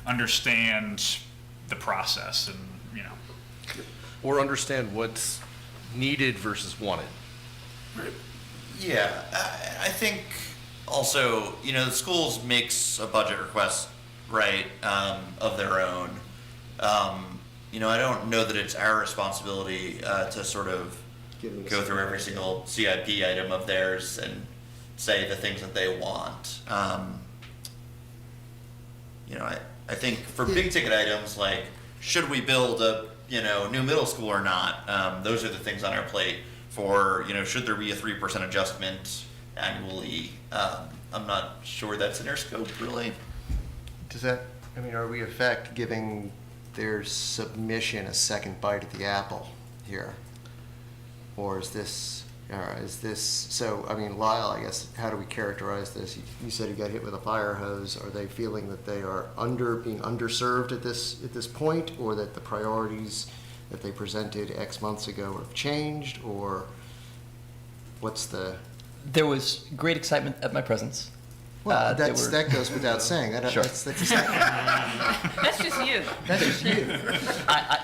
understand the process and, you know. Or understand what's needed versus wanted. Yeah, I think also, you know, the schools makes a budget request, right, of their own. You know, I don't know that it's our responsibility to sort of go through every single CIP item of theirs and say the things that they want. You know, I think for big ticket items like should we build a new middle school or not, those are the things on our plate. For should there be a 3% adjustment annually? I'm not sure that's in our scope really. Does that, are we in effect giving their submission a second bite at the apple here? Or is this, so, Lyle, I guess, how do we characterize this? You said you got hit with a fire hose. Are they feeling that they are being underserved at this point, or that the priorities that they presented X months ago have changed, or what's the? There was great excitement at my presence. Well, There were- that goes without saying. Sure. That's just you. That's just you.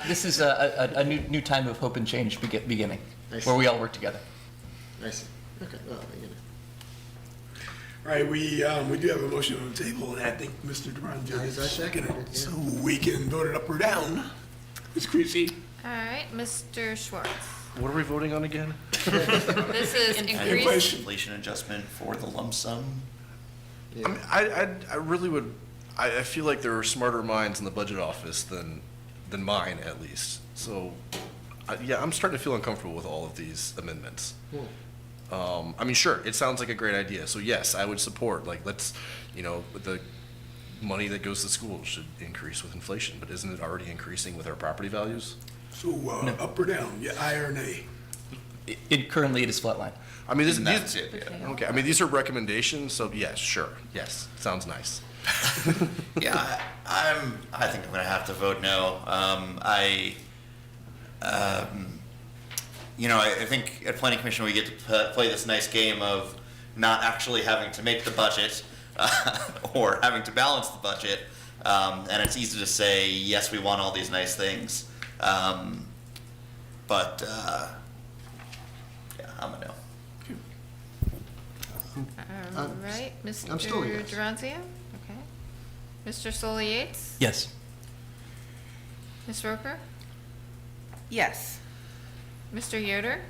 This is a new time of hope and change beginning, I see. where we all work together. I see. Okay, well, All right, we do have a motion on the table, and I think Mr. Durante has seconded it, so we can vote it up or down. Ms. Creasy? All right, Mr. Schwartz. What are we voting on again? This is increase. Inflation adjustment for the lump sum. I really would, I feel like there are smarter minds in the budget office than mine, at least. So, yeah, I'm starting to feel uncomfortable with all of these amendments. Sure, it sounds like a great idea. So yes, I would support, let's, the money that goes to schools should increase with inflation, but isn't it already increasing with our property values? So, up or down, yeah, aye or nay? Currently, it is flatline. That's it, yeah. Okay, these are recommendations, so yes, sure, yes, sounds nice. Yeah, I think I'm gonna have to vote no. I think at Planning Commission we get to play this nice game of not actually having to make the budget or having to balance the budget, and it's easy to say yes, we want all these nice things, but yeah, I'm a no. All right, Mr. I'm still a yes. Duranzio? Okay. Mr. Soli Yates? Yes. Ms. Roper? Yes. Mr. Yoder?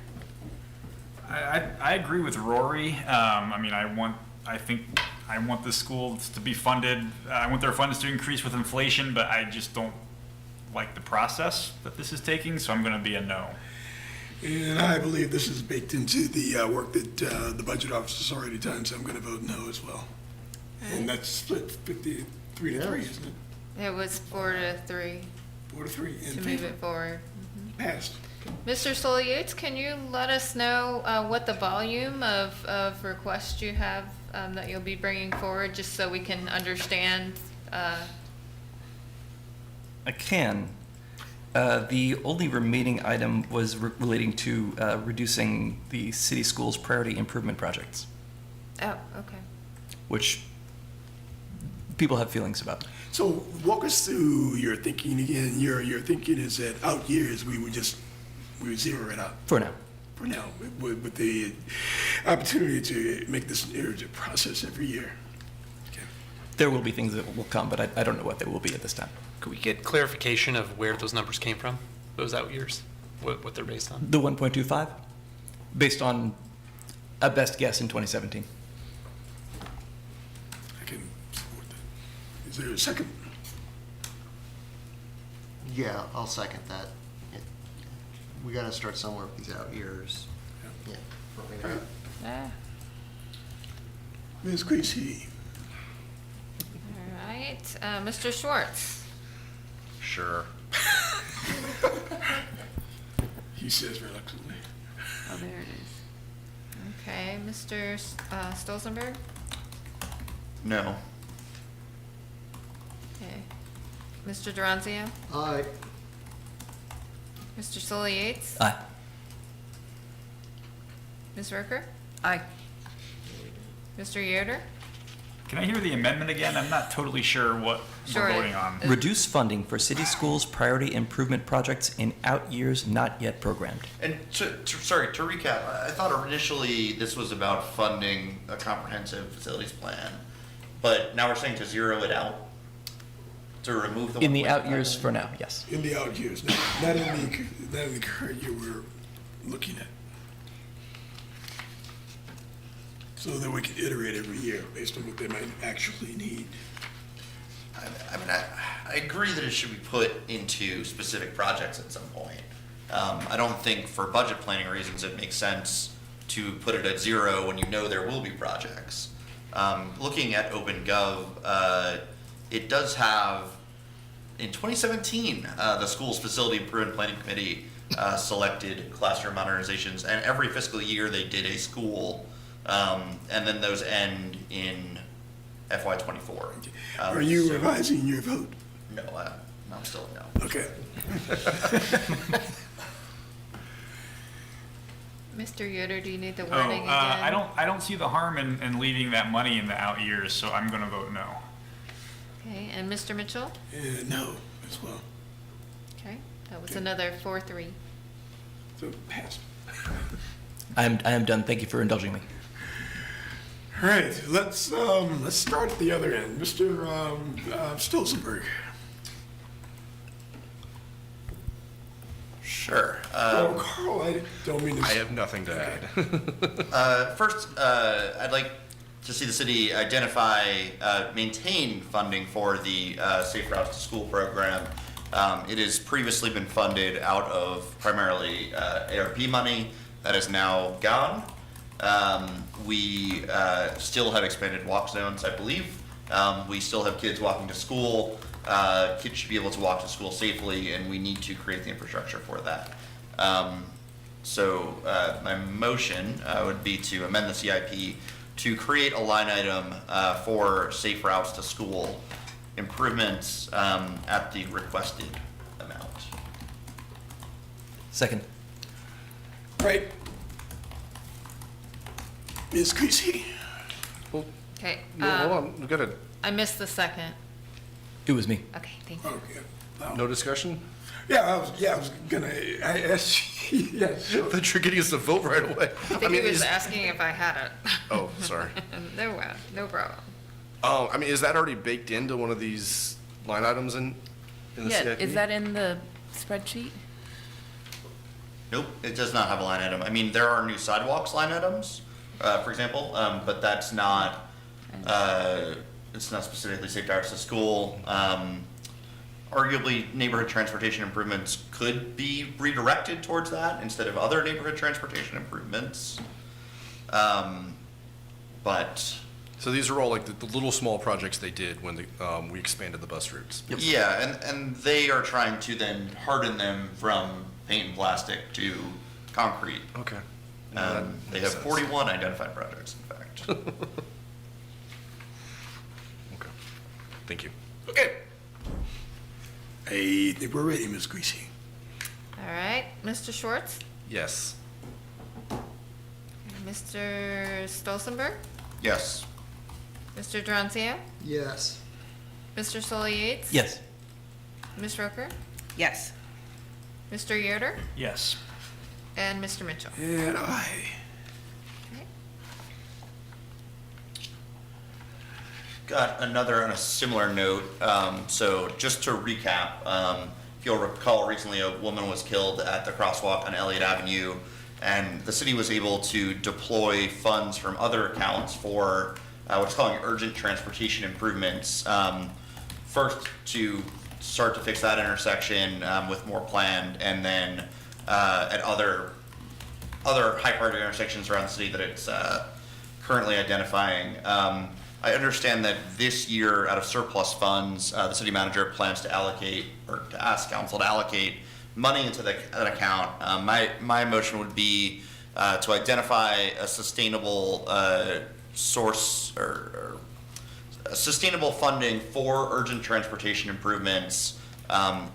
I agree with Rory. I think I want the schools to be funded. I want their funds to increase with inflation, but I just don't like the process that this is taking, so I'm going to be a no. And I believe this is baked into the work that the budget office has already done, so I'm going to vote no as well. And that's split 53 to 3, isn't it? It was 4-3 4 to 3 in to move favor. it forward. Passed. Mr. Soli Yates, can you let us know what the volume of requests you have that you'll be bringing forward, just so we can understand? I can. The only remaining item was relating to reducing the city schools' priority improvement projects, Oh, okay. which people have feelings about. So walk us through your thinking again. Your thinking is that out years we would zero it out For now. for now with the opportunity to make this an iterative process every year. Okay. There will be things that will come, but I don't know what they will be at this time. Could we get clarification of where those numbers came from, those out years, what they're based on? The 1.25, based on a best guess in 2017. I can support that. Is there a second? Yeah, I'll second that. We gotta start somewhere with these out years. Yeah. Yeah. Ms. Creasy? All right, Mr. Schwartz? Sure. He says reluctantly. Oh, there it is. Okay, Mr. Stolzenberg? No. Okay. Mr. Duranzio? Aye. Mr. Sully Yates? Aye. Ms. Rooker? Aye. Mr. Yoder? Can I hear the amendment again? I'm not totally sure what Sure. we're voting on. Reduce funding for city schools' priority improvement projects in out years not yet programmed. And sorry, to recap, I thought initially this was about funding a comprehensive facilities plan, but now we're saying to zero it out? To remove the. In the 1.5 out years million? for now, yes. In the out years, not in the current year we're looking at. So that we can iterate every year based on what they might actually need. I mean, I agree that it should be put into specific projects at some point. I don't think for budget planning reasons it makes sense to put it at zero when you know there will be projects. Looking at OpenGov, it does have, in 2017, the school's facility improvement planning committee selected classroom modernizations, and every fiscal year they did a school, and then those end in FY24. Are you revising your vote? No, I'm still no. Okay. Mr. Yoder, do you need the Oh, wording again? I don't see the harm in leaving that money in the out years, so I'm gonna vote no. Okay, and Mr. Mitchell? No, as well. Okay, that was another 4-3. So passed. I am done. Thank you for indulging me. All right, let's start at the other end. Mr. Stolzenberg. Sure. Oh, Carl, I don't mean to. I have nothing to add. First, I'd like to see the city identify, maintain funding for the Safe Routes to School program. It has previously been funded out of primarily ARP money that is now gone. We still have expanded walk zones, I believe. We still have kids walking to school. Kids should be able to walk to school safely, and we need to create the infrastructure for that. So my motion would be to amend the CIP to create a line item for safe routes to school improvements at the requested amount. Second. Right. Ms. Creasy. Okay, No, hold on, we've got a, I missed the second. It was me. Okay, thank you. Okay. no discussion? I was gonna, I asked, yeah, sure. I thought you were getting us to vote right away. I think he was asking if I had it. Oh, sorry. No problem. Oh, I mean, is that already baked into one of these line items in the Yeah, CIP? is that in the spreadsheet? Nope, it does not have a line item. I mean, there are new sidewalks line items, for example, but that's not, it's not specifically safe routes to school. Arguably, neighborhood transportation improvements could be redirected towards that instead of other neighborhood transportation improvements. But So these are all like the little small projects they did when we expanded the bus routes. yeah, and they are trying to then harden them from paint and plastic to concrete. Okay. They have 41 identified projects, in fact. Okay. Thank you. Okay. I think we're ready, Ms. Creasy. All right, Mr. Schwartz? Yes. Mr. Stolzenberg? Yes. Mr. Duranzio? Yes. Mr. Sully Yates? Yes. Ms. Rooker? Yes. Mr. Yoder? Yes. And Mr. Mitchell? And I. Okay. Got another on a similar note. So just to recap, if you'll recall, recently a woman was killed at the crosswalk on Elliott Avenue, and the city was able to deploy funds from other accounts for what's calling urgent transportation improvements. First, to start to fix that intersection with more planned, and then at other high priority intersections around the city that it's currently identifying. I understand that this year, out of surplus funds, the city manager plans to allocate, or to ask council to allocate money into that account. My motion would be to identify a sustainable source or sustainable funding for urgent transportation improvements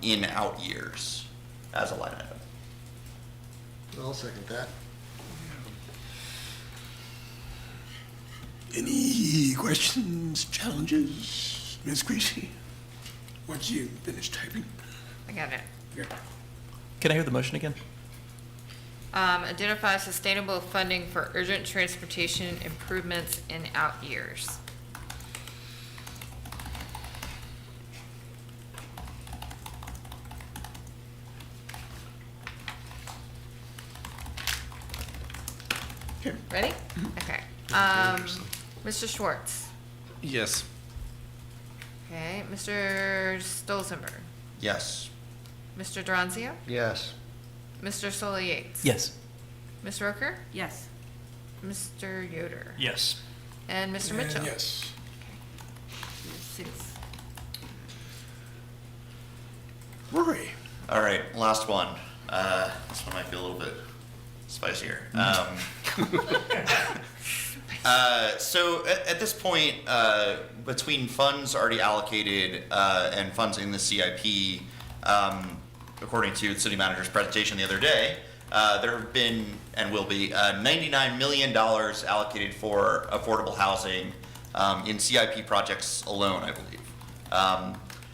in out years as a line item. I'll second that. Any questions, challenges? Ms. Creasy, once you finish typing. I got it. Yeah. Can I hear the motion again? Identify sustainable funding for urgent transportation improvements in out years. Ready? Okay. Mr. Schwartz. Yes. Okay. Mr. Stolzenberg. Yes. Mr. Dranzio. Yes. Mr. Soli Yates. Yes. Ms. Roker. Yes. Mr. Yoder. Yes. And Mr. And Mitchell. yes. 6. Rory. All right, last one. This one might be a little bit spicier. So at this point, between funds already allocated and funds in the CIP, according to the city manager's presentation the other day, there have been and will be $99 million allocated for affordable housing in CIP projects alone, I believe.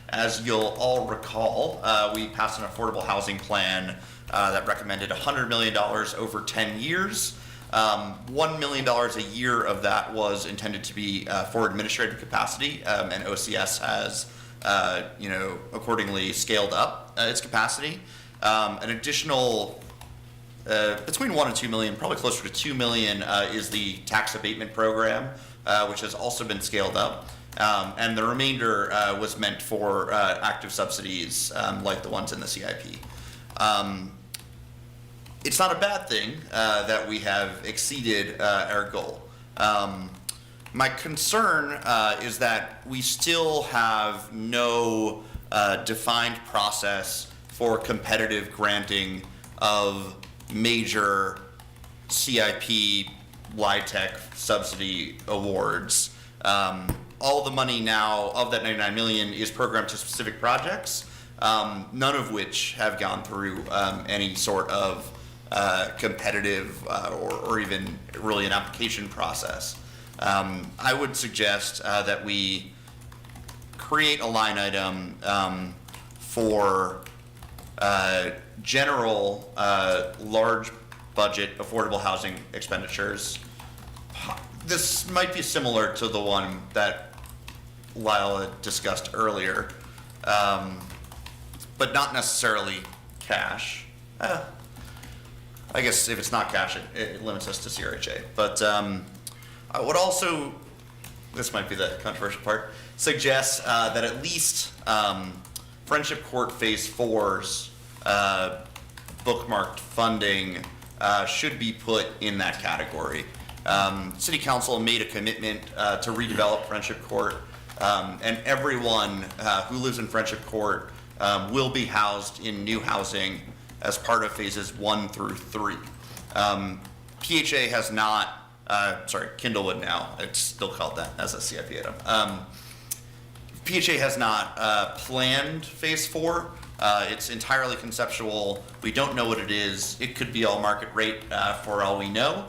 As you'll all recall, we passed an affordable housing plan that recommended $100 million over 10 years. $1 million a year of that was intended to be for administrative capacity, and OCS has, accordingly scaled up its capacity. An additional between 1 and 2 million, probably closer to 2 million, is the tax abatement program, which has also been scaled up. And the remainder was meant for active subsidies like the ones in the CIP. It's not a bad thing that we have exceeded our goal. My concern is that we still have no defined process for competitive granting of major CIP LIHTC subsidy awards. All the money now of that 99 million is programmed to specific projects, none of which have gone through any sort of competitive or even really an application process. I would suggest that we create a line item for general large budget affordable housing expenditures. This might be similar to the one that Lyle had discussed earlier, but not necessarily cash. I guess if it's not cash, it limits us to CRHA. But I would also, this might be the controversial part, suggest that at least Friendship Court Phase 4's bookmarked funding should be put in that category. City Council made a commitment to redevelop Friendship Court, and everyone who lives in Friendship Court will be housed in new housing as part of phases 1 through 3. PHA has not, Kindlewood now, it's still called that as a CIP item. PHA has not planned phase 4. It's entirely conceptual. We don't know what it is. It could be all market rate for all we know.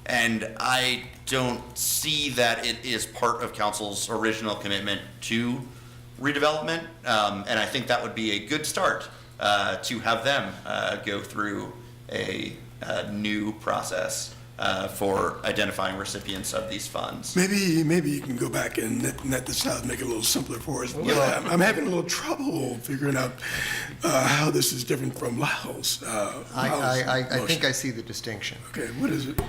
And I don't see that it is part of council's original commitment to redevelopment. And I think that would be a good start to have them go through a new process for identifying recipients of these funds. Maybe you can go back and net this out and make it a little simpler for us. Yeah, I'm having a little trouble figuring out how this is different from Lyle's. I think I see the distinction. Okay, what is it?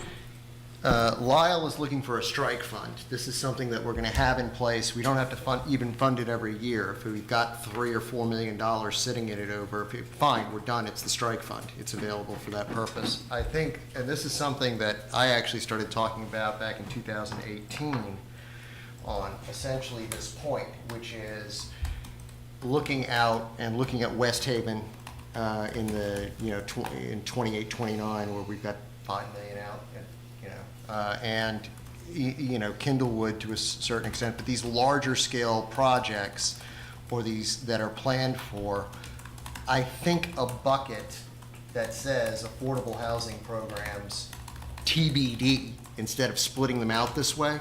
Lyle is looking for a strike fund. This is something that we're going to have in place. We don't have to even fund it every year. If we've got $3 or $4 million sitting in it over, fine, we're done. It's the strike fund. It's available for that purpose. I think, and this is something that I actually started talking about back in 2018 on essentially this point, which is looking out and looking at West Haven in the in 28, 29, where we've got $5 million out. And you know, Kindlewood to a certain extent, but these larger scale projects or these that are planned for, I think a bucket that says affordable housing programs TBD instead of splitting them out this way,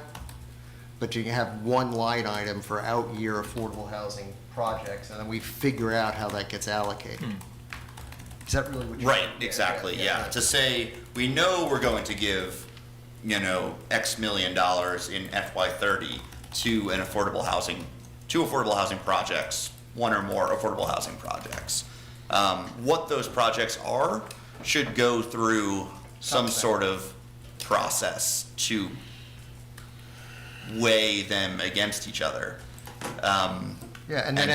but you can have one line item for out-year affordable housing projects, and then we figure out how that gets allocated. Is that really what you're Right, saying? exactly, yeah. To say, we know we're going to give, you know, X million dollars in FY30 to an affordable housing, two affordable housing projects, one or more affordable housing projects. What those projects are should go through some sort of process to weigh them against each other. Yeah, and then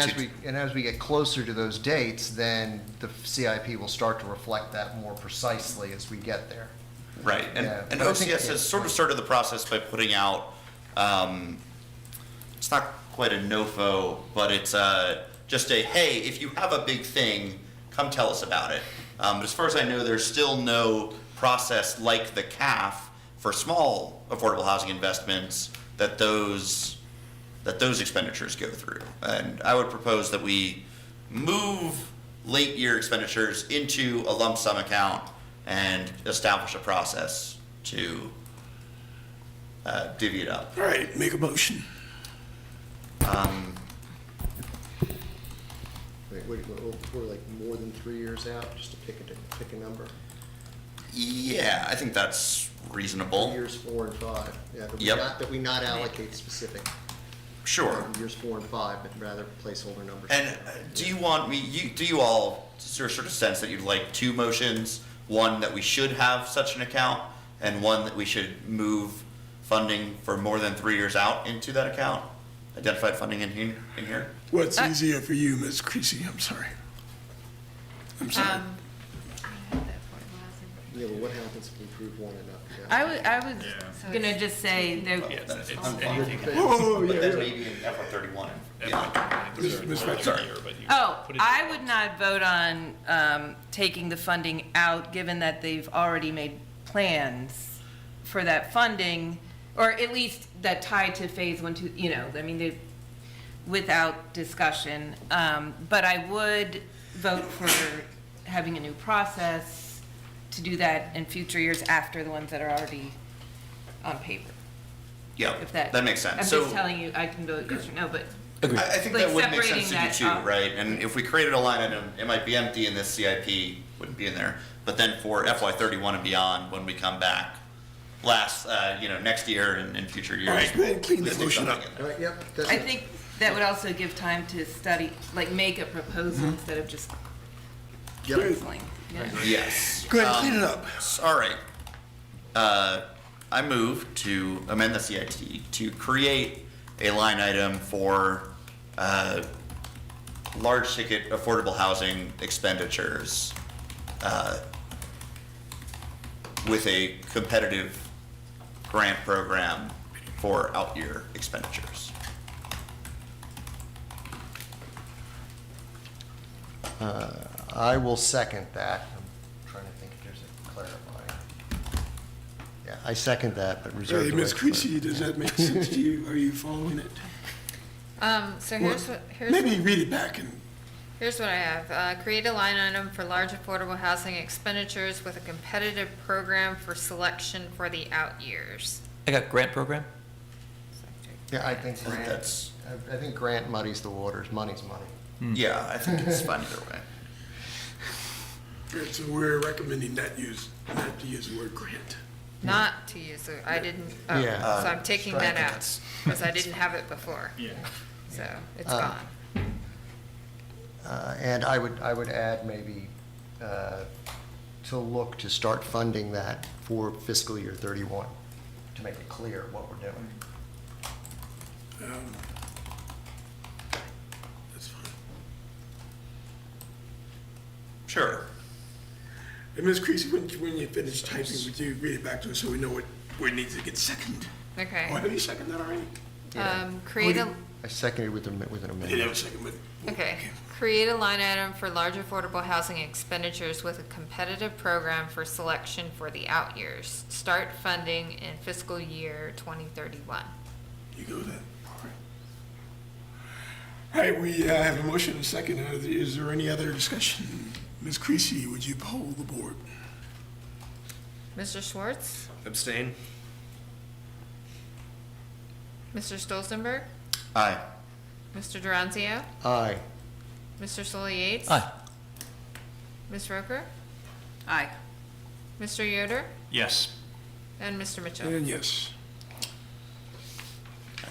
And as we get closer to those dates, then the CIP will start to reflect that more precisely as we get there. Right, and, Yeah, and but I think- OCS has sort of started the process by putting out, it's not quite a NOFO, but it's just a, hey, if you have a big thing, come tell us about it. But as far as I know, there's still no process like the CAF for small affordable housing investments that those expenditures go through. And I would propose that we move late year expenditures into a lump sum account and establish a process to divvy it up. All right, make a motion. We're like more than 3 years out, just to pick a number. Yeah, I think that's reasonable. Years 4 and 5, yeah, Yep. that we not allocate specific. Sure. Years 4 and 5, but rather placeholder numbers. And do you want me, do you all sort of sense that you'd like two motions? One, that we should have such an account, and one that we should move funding for more than 3 years out into that account? Identified funding in here? What's easier for you, Ms. Creasy? I'm sorry. I'm sorry. Yeah, well, what happens if we approve one and not the other? I was gonna just say there. It's Whoa, But yeah, then yeah. maybe in FY31. Ms. Fletcher. Sorry. Oh, I would not vote on taking the funding out, given that they've already made plans for that funding, or at least that tied to phase 1, 2, you know, I mean, they, without discussion. But I would vote for having a new process to do that in future years after the ones that are already on paper. Yeah, If that makes sense. I'm So just telling you, I can vote yes or no, but I think like that would make sense to separating do too, that out. right? And if we created a line item, it might be empty in this CIP, wouldn't be in there. But then for FY31 and beyond, when we come back next year and in future years. All right, go ahead and clean we that stick motion something up. in there. All right, yep. that's I it. think that would also give time to study, like make a proposal instead of just Yep. canceling. Yeah. Yes. Go ahead and clean it up. All right. I move to amend the CIT to create a line item for large ticket affordable housing expenditures with a competitive grant program for out-year expenditures. I will second that. I'm trying to think if there's a clarifying. Yeah, I second that, but reserve Hey, the Ms. right to- Creasy, does that make sense to you? Are you following it? So here's what, Maybe read it back and, here's what I have. Create a line item for large affordable housing expenditures with a competitive program for selection for the out years. I got grant program. Yeah, I think I think that's, I think grant muddies the waters. Money's money. yeah, I think it's fine either way. so we're recommending not to use the word grant. Not to use it, I didn't, oh, Yeah. so I'm taking Strike that it. out, because I didn't have it before. Yeah. So, it's gone. And I would add maybe to look to start funding that for fiscal year 31, to make it clear what we're doing. That's fine. Sure. And Ms. Creasy, when you finish typing, would you read it back to us so we know where it needs to get seconded? Okay. Or have you seconded that already? Create a, I seconded with an I did have a amendment. second, but. Okay. Create a line item for large affordable housing expenditures with a competitive program for selection for the out years. Start funding in fiscal year 2031. You go with that. All right, we have a motion and a second. Is there any other discussion? Ms. Creasy, would you poll the board? Mr. Schwartz? Abstain? Mr. Stolzenberg? Aye. Mr. Duranzio? Aye. Mr. Sully Yates? Aye. Ms. Roker? Aye. Mr. Yoder? Yes. And Mr. Mitchell? And yes.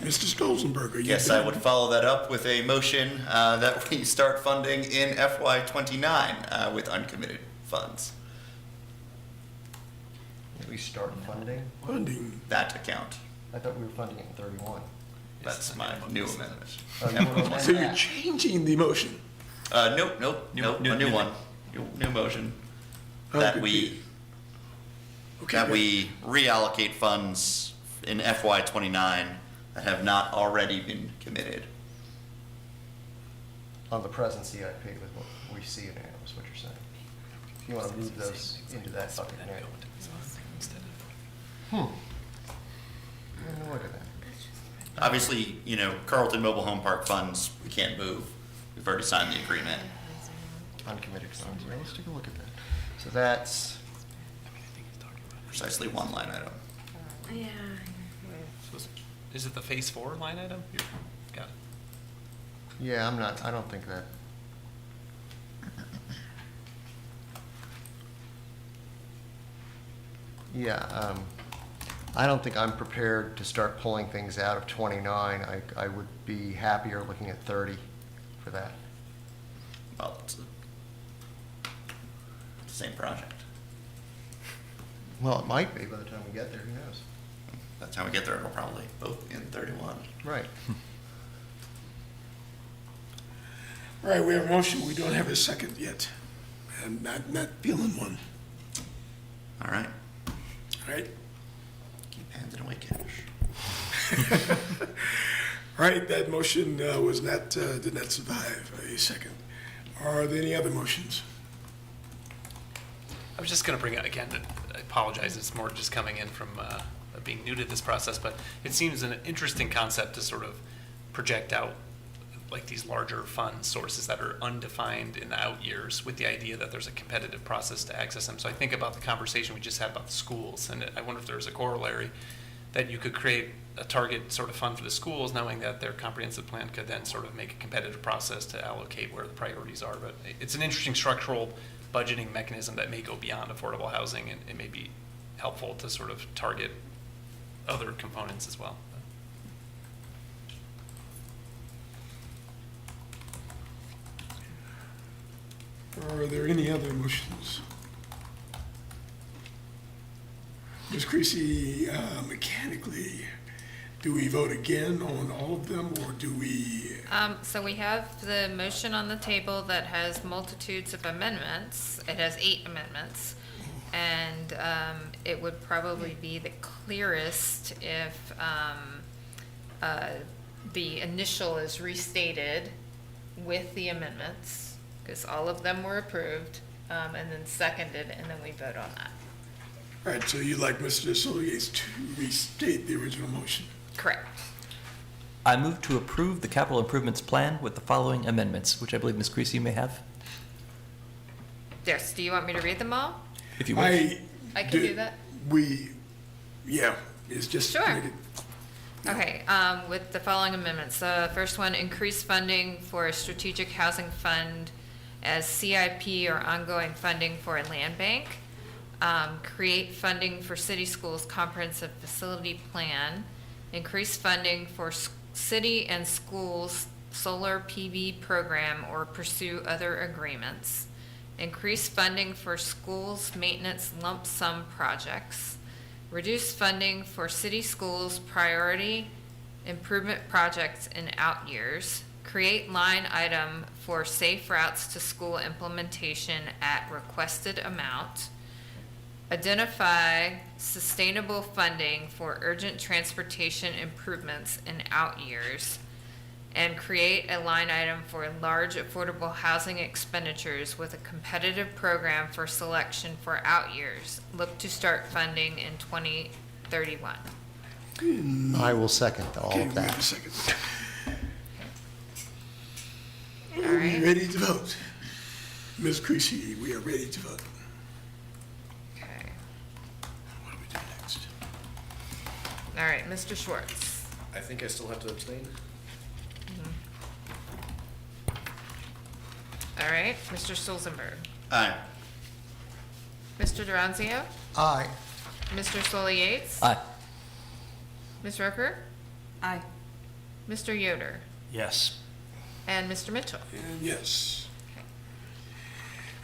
Mr. Stolzenberg, are you? Yes, I would follow that up with a motion that we start funding in FY '29 with uncommitted funds. We start funding? Funding. That account. I thought we were funding it in 31. That's my new amendment. Oh, you wanna amend So you're that? changing the motion? Nope, New- a new one. New motion. That we reallocate funds in FY '29 that have not already been committed. On the present CIP with what we see in it, is what you're saying. If you want to move those into that bucket, right? I'm gonna look at that. Obviously, Carlton Mobile Home Park funds, we can't move. We've already signed the agreement. Uncommitted funds, yeah, let's take a look at that. So that's, Precisely one line item. Yeah. So is it the phase 4 line item? Got it. yeah, I don't think that. Yeah, I don't think I'm prepared to start pulling things out of 29. I would be happier looking at 30 for that. Well, it's the same project. Well, it might be by the time we get there, who knows? By the time we get there, it'll probably both be in 31. Right. All right, we have a motion. We don't have a second yet. I'm not feeling one. All right. All right? Keep handing away cash. All right, that motion did not survive a second. Are there any other motions? I was just going to bring it again. I apologize. It's more just coming in from being new to this process, but it seems an interesting concept to sort of project out like these larger fund sources that are undefined in the out years with the idea that there's a competitive process to access them. So I think about the conversation we just had about the schools, and I wonder if there's a corollary that you could create a target sort of fund for the schools, knowing that their comprehensive plan could then sort of make a competitive process to allocate where the priorities are. But it's an interesting structural budgeting mechanism that may go beyond affordable housing, and it may be helpful to sort of target other components as well. Are there any other motions? Ms. Creasy, mechanically, do we vote again on all of them, or do we? So we have the motion on the table that has multitudes of amendments. It has 8 amendments. And it would probably be the clearest if the initial is restated with the amendments, because all of them were approved, and then seconded, and then we vote on that. All right, so you'd like Mr. Soliers to restate the original motion? Correct. I move to approve the capital improvements plan with the following amendments, which I believe Ms. Creasy may have, Yes, do you want me to read them all? if you wish. I can do that. It's just. Sure. Okay, with the following amendments. The first one, increase funding for a strategic housing fund as CIP or ongoing funding for a land bank. Create funding for city schools comprehensive facility plan. Increase funding for city and schools solar PV program or pursue other agreements. Increase funding for schools maintenance lump sum projects. Reduce funding for city schools priority improvement projects in out years. Create line item for safe routes to school implementation at requested amount. Identify sustainable funding for urgent transportation improvements in out years. and create a line item for large affordable housing expenditures with a competitive program for selection for out years. Look to start funding in 2031. I will second all Okay, of wait a that. second. All Are we right. ready to vote? Ms. Creasy, we are ready to vote. Okay. What do we do next? All right, Mr. Schwartz. I think I still have to abstain? All right, Mr. Stolzenberg. Aye. Mr. Duranzio. Aye. Mr. Solly Yates. Aye. Ms. Rucker. Aye. Mr. Yoder. Yes. And Mr. Mitchell. And yes.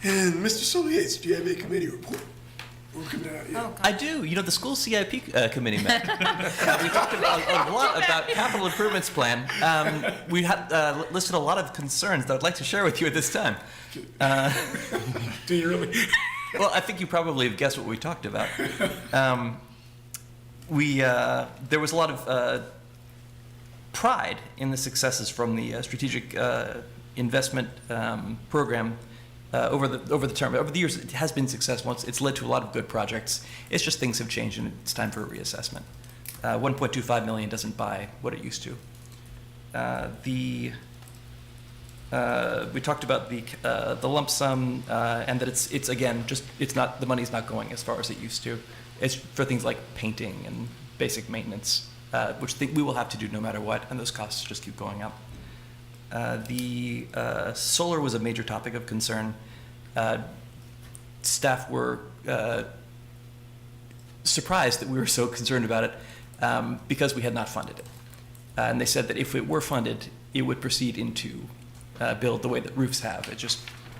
And Mr. Soliates, do you have a committee report? Or can I, yeah. I do. You know, the school CIP committee met. We talked about a lot about capital improvements plan. We had listed a lot of concerns that I'd like to share with you at this time. Do you really? Well, I think you probably have guessed what we talked about. There was a lot of pride in the successes from the strategic investment program over the term. Over the years, it has been successful. It's led to a lot of good projects. It's just things have changed, and it's time for a reassessment. 1.25 million doesn't buy what it used to. We talked about the lump sum and that it's again just the money's not going as far as it used to. It's for things like painting and basic maintenance, which we will have to do no matter what, and those costs just keep going up. The solar was a major topic of concern. Staff were surprised that we were so concerned about it because we had not funded it. And they said that if it were funded, it would proceed into build the way that roofs have.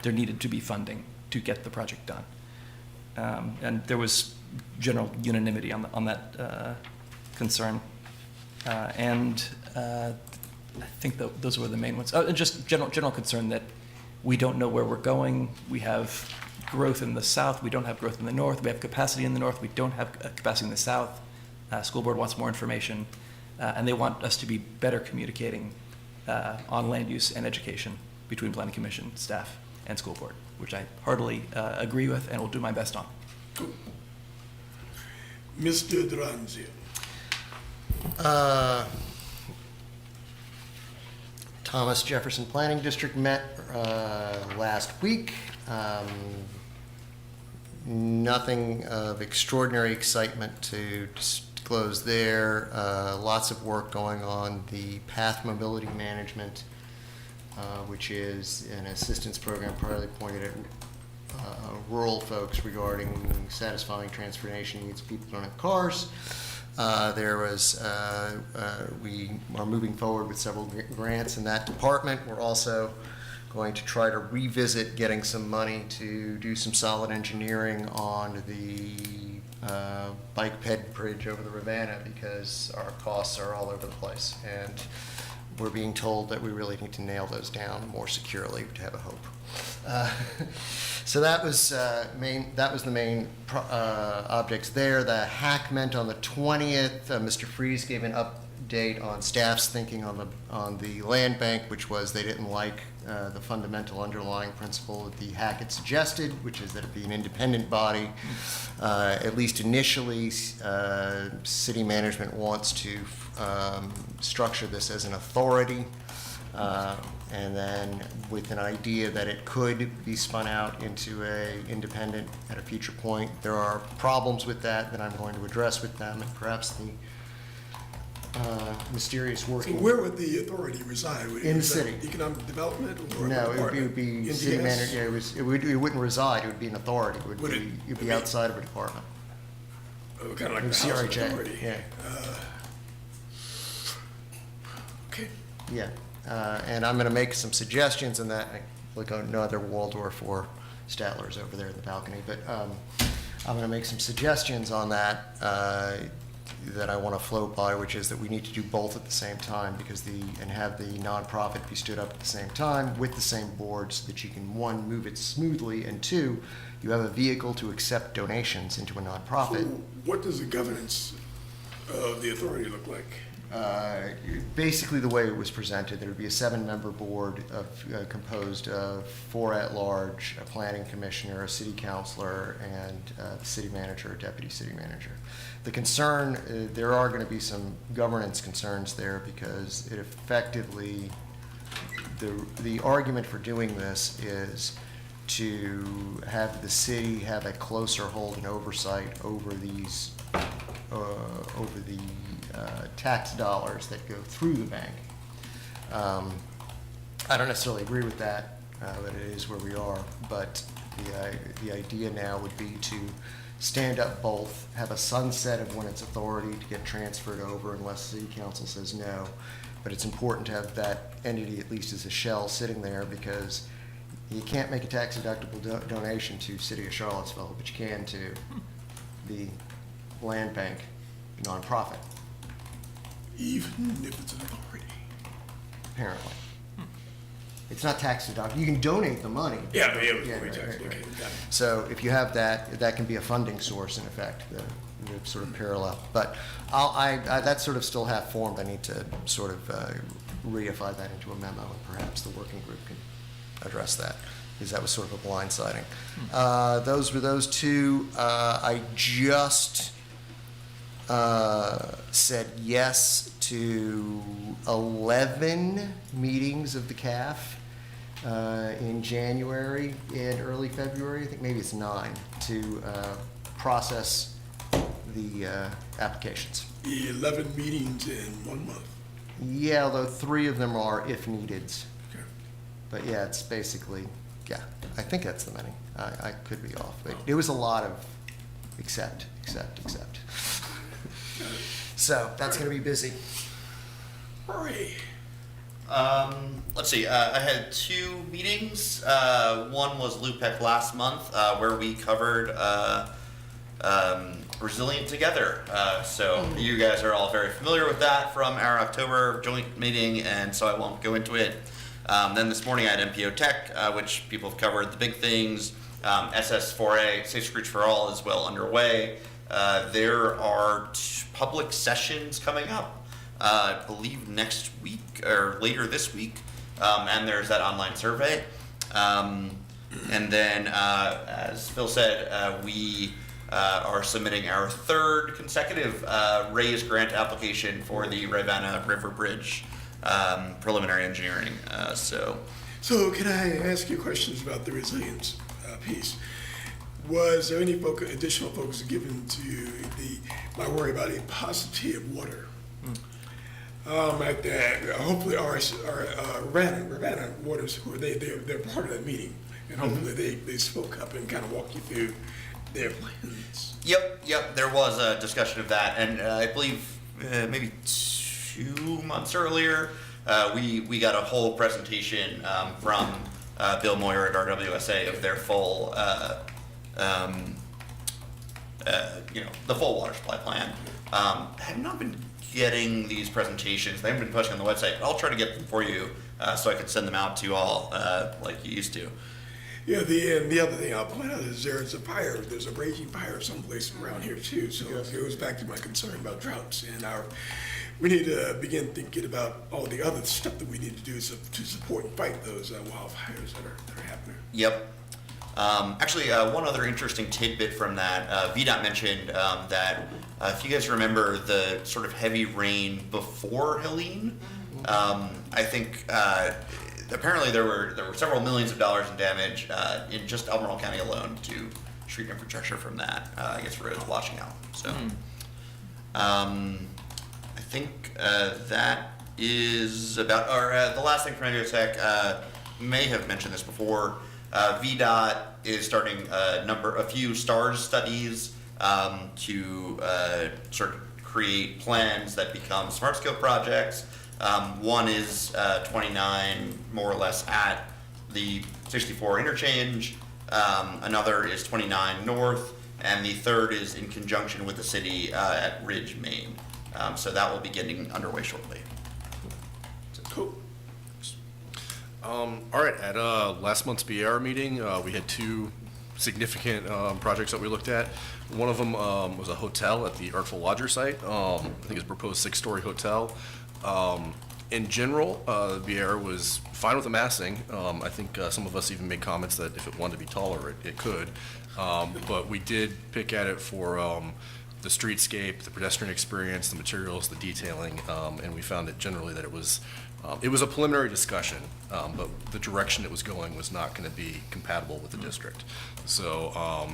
There needed to be funding to get the project done. And there was general unanimity on that concern. I think those were the main ones. And just general concern that we don't know where we're going. We have growth in the south. We don't have growth in the north. We have capacity in the north. We don't have capacity in the south. School board wants more information, and they want us to be better communicating on land use and education between planning commission, staff, and school board, which I heartily agree with and will do my best on. Cool. Mr. Duranzio. Thomas Jefferson Planning District met last week. Nothing of extraordinary excitement to disclose there. Lots of work going on the path mobility management, which is an assistance program primarily pointed at rural folks regarding satisfying transportation needs of people who don't have cars. We are moving forward with several grants in that department. We're also going to try to revisit getting some money to do some solid engineering on the bike ped bridge over the Rivanna because our costs are all over the place. And we're being told that we really need to nail those down more securely to have a hope. So that was the main objects there. The hack meant on the 20th. Mr. Freeze gave an update on staff's thinking on the land bank, which was they didn't like the fundamental underlying principle that the hack had suggested, which is that it be an independent body. At least initially, city management wants to structure this as an authority. And then with an idea that it could be spun out into a independent at a future point. There are problems with that I'm going to address with them, and perhaps the mysterious So working. where would the authority reside? Would it In the reside city. Economic development or? No, department? it would be city NDS? manager, it wouldn't reside, it would be an authority, Would it'd be outside of a department. Oh, kind of like the CRHA, housing authority. yeah. Okay. Yeah, and I'm going to make some suggestions in that. Look, no other Waldorf or Statler's over there in the balcony, but I'm going to make some suggestions on that that I want to float by, which is that we need to do both at the same time and have the nonprofit be stood up at the same time with the same board so that you can, one, move it smoothly, and two, you have a vehicle to accept donations into a nonprofit. So what does the governance of the authority look like? basically the way it was presented, there would be a 7-member board composed of 4 at-large, a planning commissioner, a city councilor, and the city manager or deputy city manager. The concern, there are going to be some governance concerns there because it effectively, the argument for doing this is to have the city have a closer hold and oversight over these, over the tax dollars that go through the bank. I don't necessarily agree with that, but it is where we are. But the idea now would be to stand up both, have a sunset of when it's authority to get transferred over unless city council says no. But it's important to have that entity, at least as a shell, sitting there because you can't make a tax deductible donation to City of Charlottesville, but you can to the land bank nonprofit. Even if it's an authority. Apparently. It's not tax deductible. You can donate the money. Yeah, but Yeah, okay, right, got right. it. So if you have that, that can be a funding source in effect, the sort of parallel. But that's sort of still half formed. I need to sort of reify that into a memo, and perhaps the working group can address that, because that was sort of a blindsiding. Those were those two. I just said yes to 11 meetings of the CAF in January and early February. I think maybe it's 9 to process the applications. 11 meetings in 1 month. Yeah, although 3 of them are if neededs. Okay. But yeah, it's basically, yeah, I think that's the many. I could be off, but it was a lot of accept. So that's going to be busy. Hooray. Let's see, I had 2 meetings. One was LUPEC last month, where we covered Resilient Together. So you guys are all very familiar with that from our October joint meeting, and so I won't go into it. Then this morning I had MPO Tech, which people have covered the big things. SS4A, Safe Streets for All, is well underway. There are public sessions coming up. I believe next week or later this week, and there's that online survey. And then, as Phil said, we are submitting our 3rd consecutive RAISE grant application for the Rivanna River Bridge preliminary engineering. So can I ask you questions about the resilience piece? Was there any additional focus given to my worry about the paucity of water? Hopefully our Ravenna Waters, they're part of that meeting, and hopefully they spoke up and kind of walked you through their plans. Yep. There was a discussion of that, and I believe maybe 2 months earlier, we got a whole presentation from Bill Moyer at RWSA of their full, the full water supply plan. I have not been getting these presentations. They haven't been posting on the website, but I'll try to get them for you so I can send them out to you all like you used to. Yeah, the other thing I'll point out is there's a raging fire someplace around here too. So it goes back to my concern about droughts, and we need to begin thinking about all the other stuff that we need to do to support and fight those wildfires that are happening. Yep. Actually, one other interesting tidbit from that, VDOT mentioned that if you guys remember the sort of heavy rain before Helene, I think apparently there were several millions of dollars in damage in just Albemarle County alone to street infrastructure from that. I guess roads washing out. So I think that is about. Or the last thing from Tech, may have mentioned this before. VDOT is starting a few STARS studies to sort of create plans that become SmartScope projects. One is 29, more or less, at the 64 interchange. Another is 29 north, and the third is in conjunction with the city at Ridge, Maine. So that will be getting underway shortly. Cool. All right, at last month's BR meeting, we had 2 significant projects that we looked at. One of them was a hotel at the Artful Lodger site. I think it's a proposed 6-story hotel. In general, the BAR was fine with the massing. I think some of us even made comments that if it wanted to be taller, it could. But we did pick at it for the streetscape, the pedestrian experience, the materials, the detailing, and we found it generally that it was a preliminary discussion, but the direction it was going was not going to be compatible with the district. So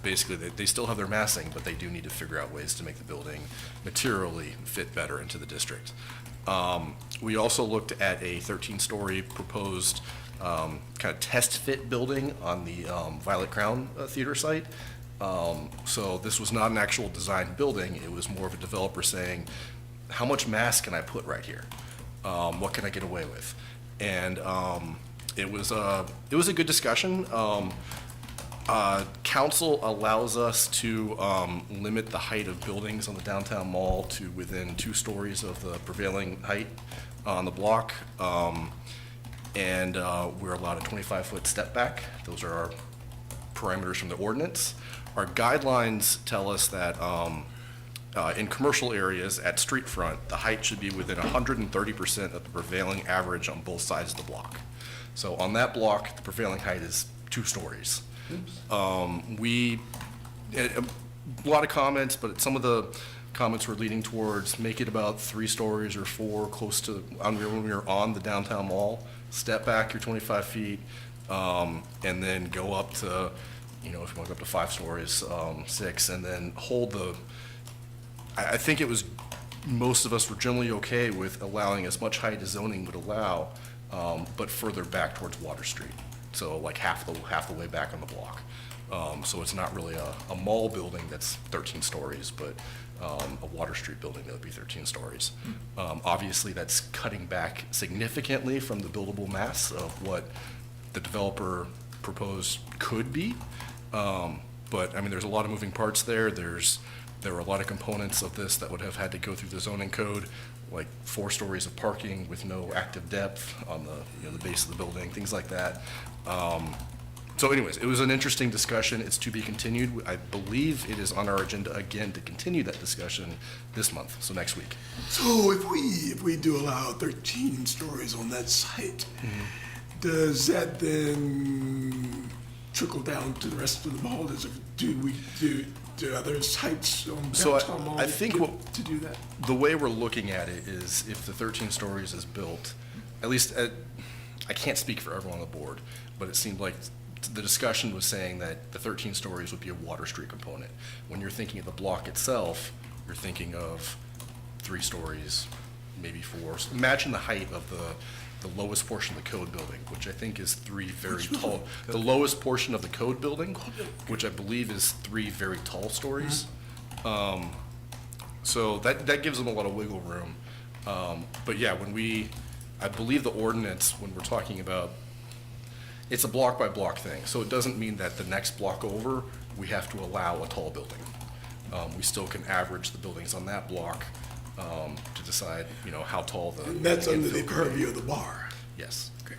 basically, they still have their massing, but they do need to figure out ways to make the building materially fit better into the district. We also looked at a 13-story proposed kind of test fit building on the Violet Crown Theater site. So this was not an actual design building. It was more of a developer saying, how much mass can I put right here? What can I get away with? And it was a good discussion. Council allows us to limit the height of buildings on the downtown mall to within 2 stories of the prevailing height on the block. And we're allowed a 25-foot step back. Those are our parameters from the ordinance. Our guidelines tell us that in commercial areas at street front, the height should be within 130% of the prevailing average on both sides of the block. So on that block, the prevailing height is 2 stories. A lot of comments, but some of the comments were leading towards make it about 3 stories or 4, close to when we were on the downtown mall. Step back your 25 feet, and then go up to, if you want to go up to 5 stories, 6, and then hold the. I think it was most of us were generally okay with allowing as much height as zoning would allow, but further back towards Water Street. So like half the way back on the block. So it's not really a mall building that's 13 stories, but a Water Street building that would be 13 stories. Obviously, that's cutting back significantly from the buildable mass of what the developer proposed could be. But I mean, there's a lot of moving parts there. There are a lot of components of this that would have had to go through the zoning code, like 4 stories of parking with no active depth on the base of the building, things like that. So anyways, it was an interesting discussion. It's to be continued. I believe it is on our agenda again to continue that discussion this month, so next week. So if we do allow 13 stories on that site, does that then trickle down to the rest of the mall? Do other sites on downtown mall I think to do that? The way we're looking at it is if the 13 stories is built, at least I can't speak for everyone on the board, but it seemed like the discussion was saying that the 13 stories would be a Water Street component. When you're thinking of the block itself, you're thinking of 3 stories, maybe 4. Imagine the height of the lowest portion of the code building, which I think is 3 very tall. The lowest portion of the code building, which I believe is 3 very tall stories. So that gives them a lot of wiggle room. But yeah, I believe the ordinance, when we're talking about, it's a block by block thing. So it doesn't mean that the next block over, we have to allow a tall building. We still can average the buildings on that block to decide, how tall the. And that's under the purview of the bar. Yes. Okay.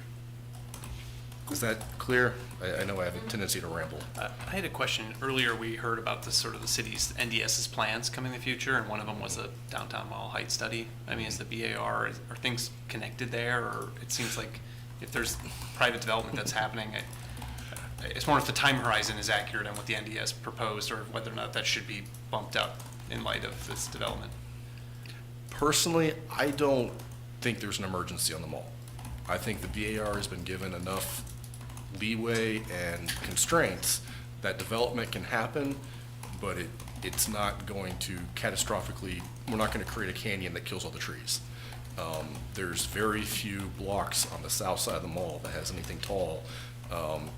Is that clear? I know I have a tendency to ramble. I had a question. Earlier, we heard about the city's NDS's plans coming in the future, and one of them was a downtown mall height study. I mean, is the BAR, are things connected there, or it seems like if there's private development that's happening, it's more if the time horizon is accurate on what the NDS proposed, or whether or not that should be bumped up in light of this development. Personally, I don't think there's an emergency on the mall. I think the BAR has been given enough leeway and constraints that development can happen, but it's not going to catastrophically, we're not going to create a canyon that kills all the trees. There's very few blocks on the south side of the mall that has anything tall,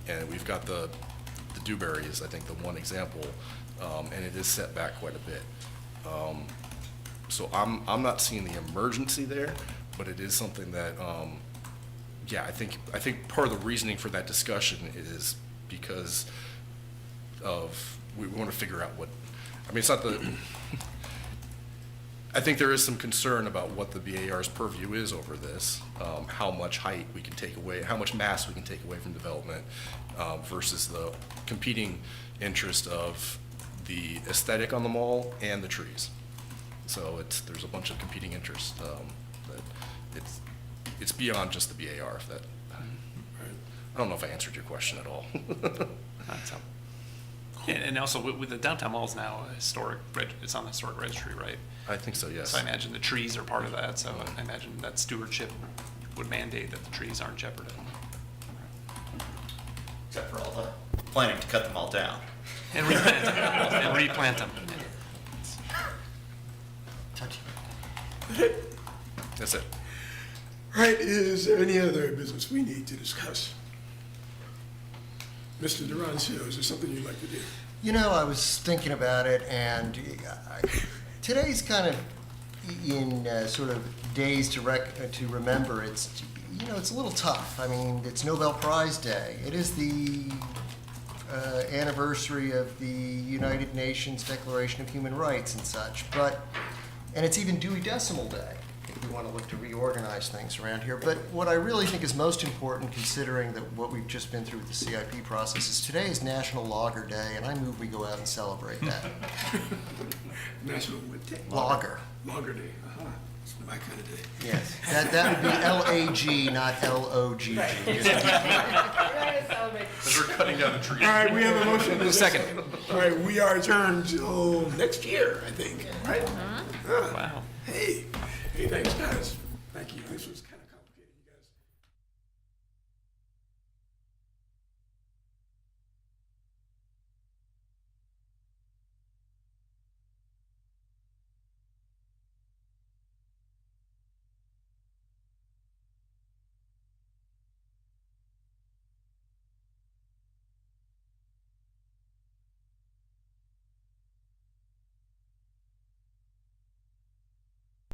and we've got the Dewberry is, I think, the one example, and it is set back quite a bit. So I'm not seeing the emergency there, but it is something that, I think part of the reasoning for that discussion is because of we want to figure out what. I mean, it's not the. I think there is some concern about what the BAR's purview is over this, how much height we can take away, how much mass we can take away from development versus the competing interest of the aesthetic on the mall and the trees. So there's a bunch of competing interests. That it's beyond just the BAR. If that, I don't know if I answered your question at all. And also with the downtown mall is now a historic, it's on the historic registry, right? I think so, yes. So I imagine the trees are part of that, so I imagine that stewardship would mandate that the trees aren't jeopardized. Except for all the planning to cut them all down. And replant them, and replant them. That's it. All right, is there any other business we need to discuss? Mr. Durancio, is there something you'd like to do? You know, I was thinking about it, and today's kind of in sort of days to remember. It's, you know, it's a little tough. I mean, it's Nobel Prize Day. It is the anniversary of the United Nations Declaration of Human Rights and such. And it's even Dewey Decimal Day, if we want to look to reorganize things around here. But what I really think is most important, considering that what we've just been through with the CIP process, is today is National Lager Day, and I move we go out and celebrate that. National what day? Lager. Lager Day. Uh-huh. It's my kind of day. Yes, that would be L-A-G, not L-O-G-G. As we're cutting down the trees. All right, we have a motion. and a Second. All right, we are adjourned till next year, I think, right? Wow. Hey, thanks, guys.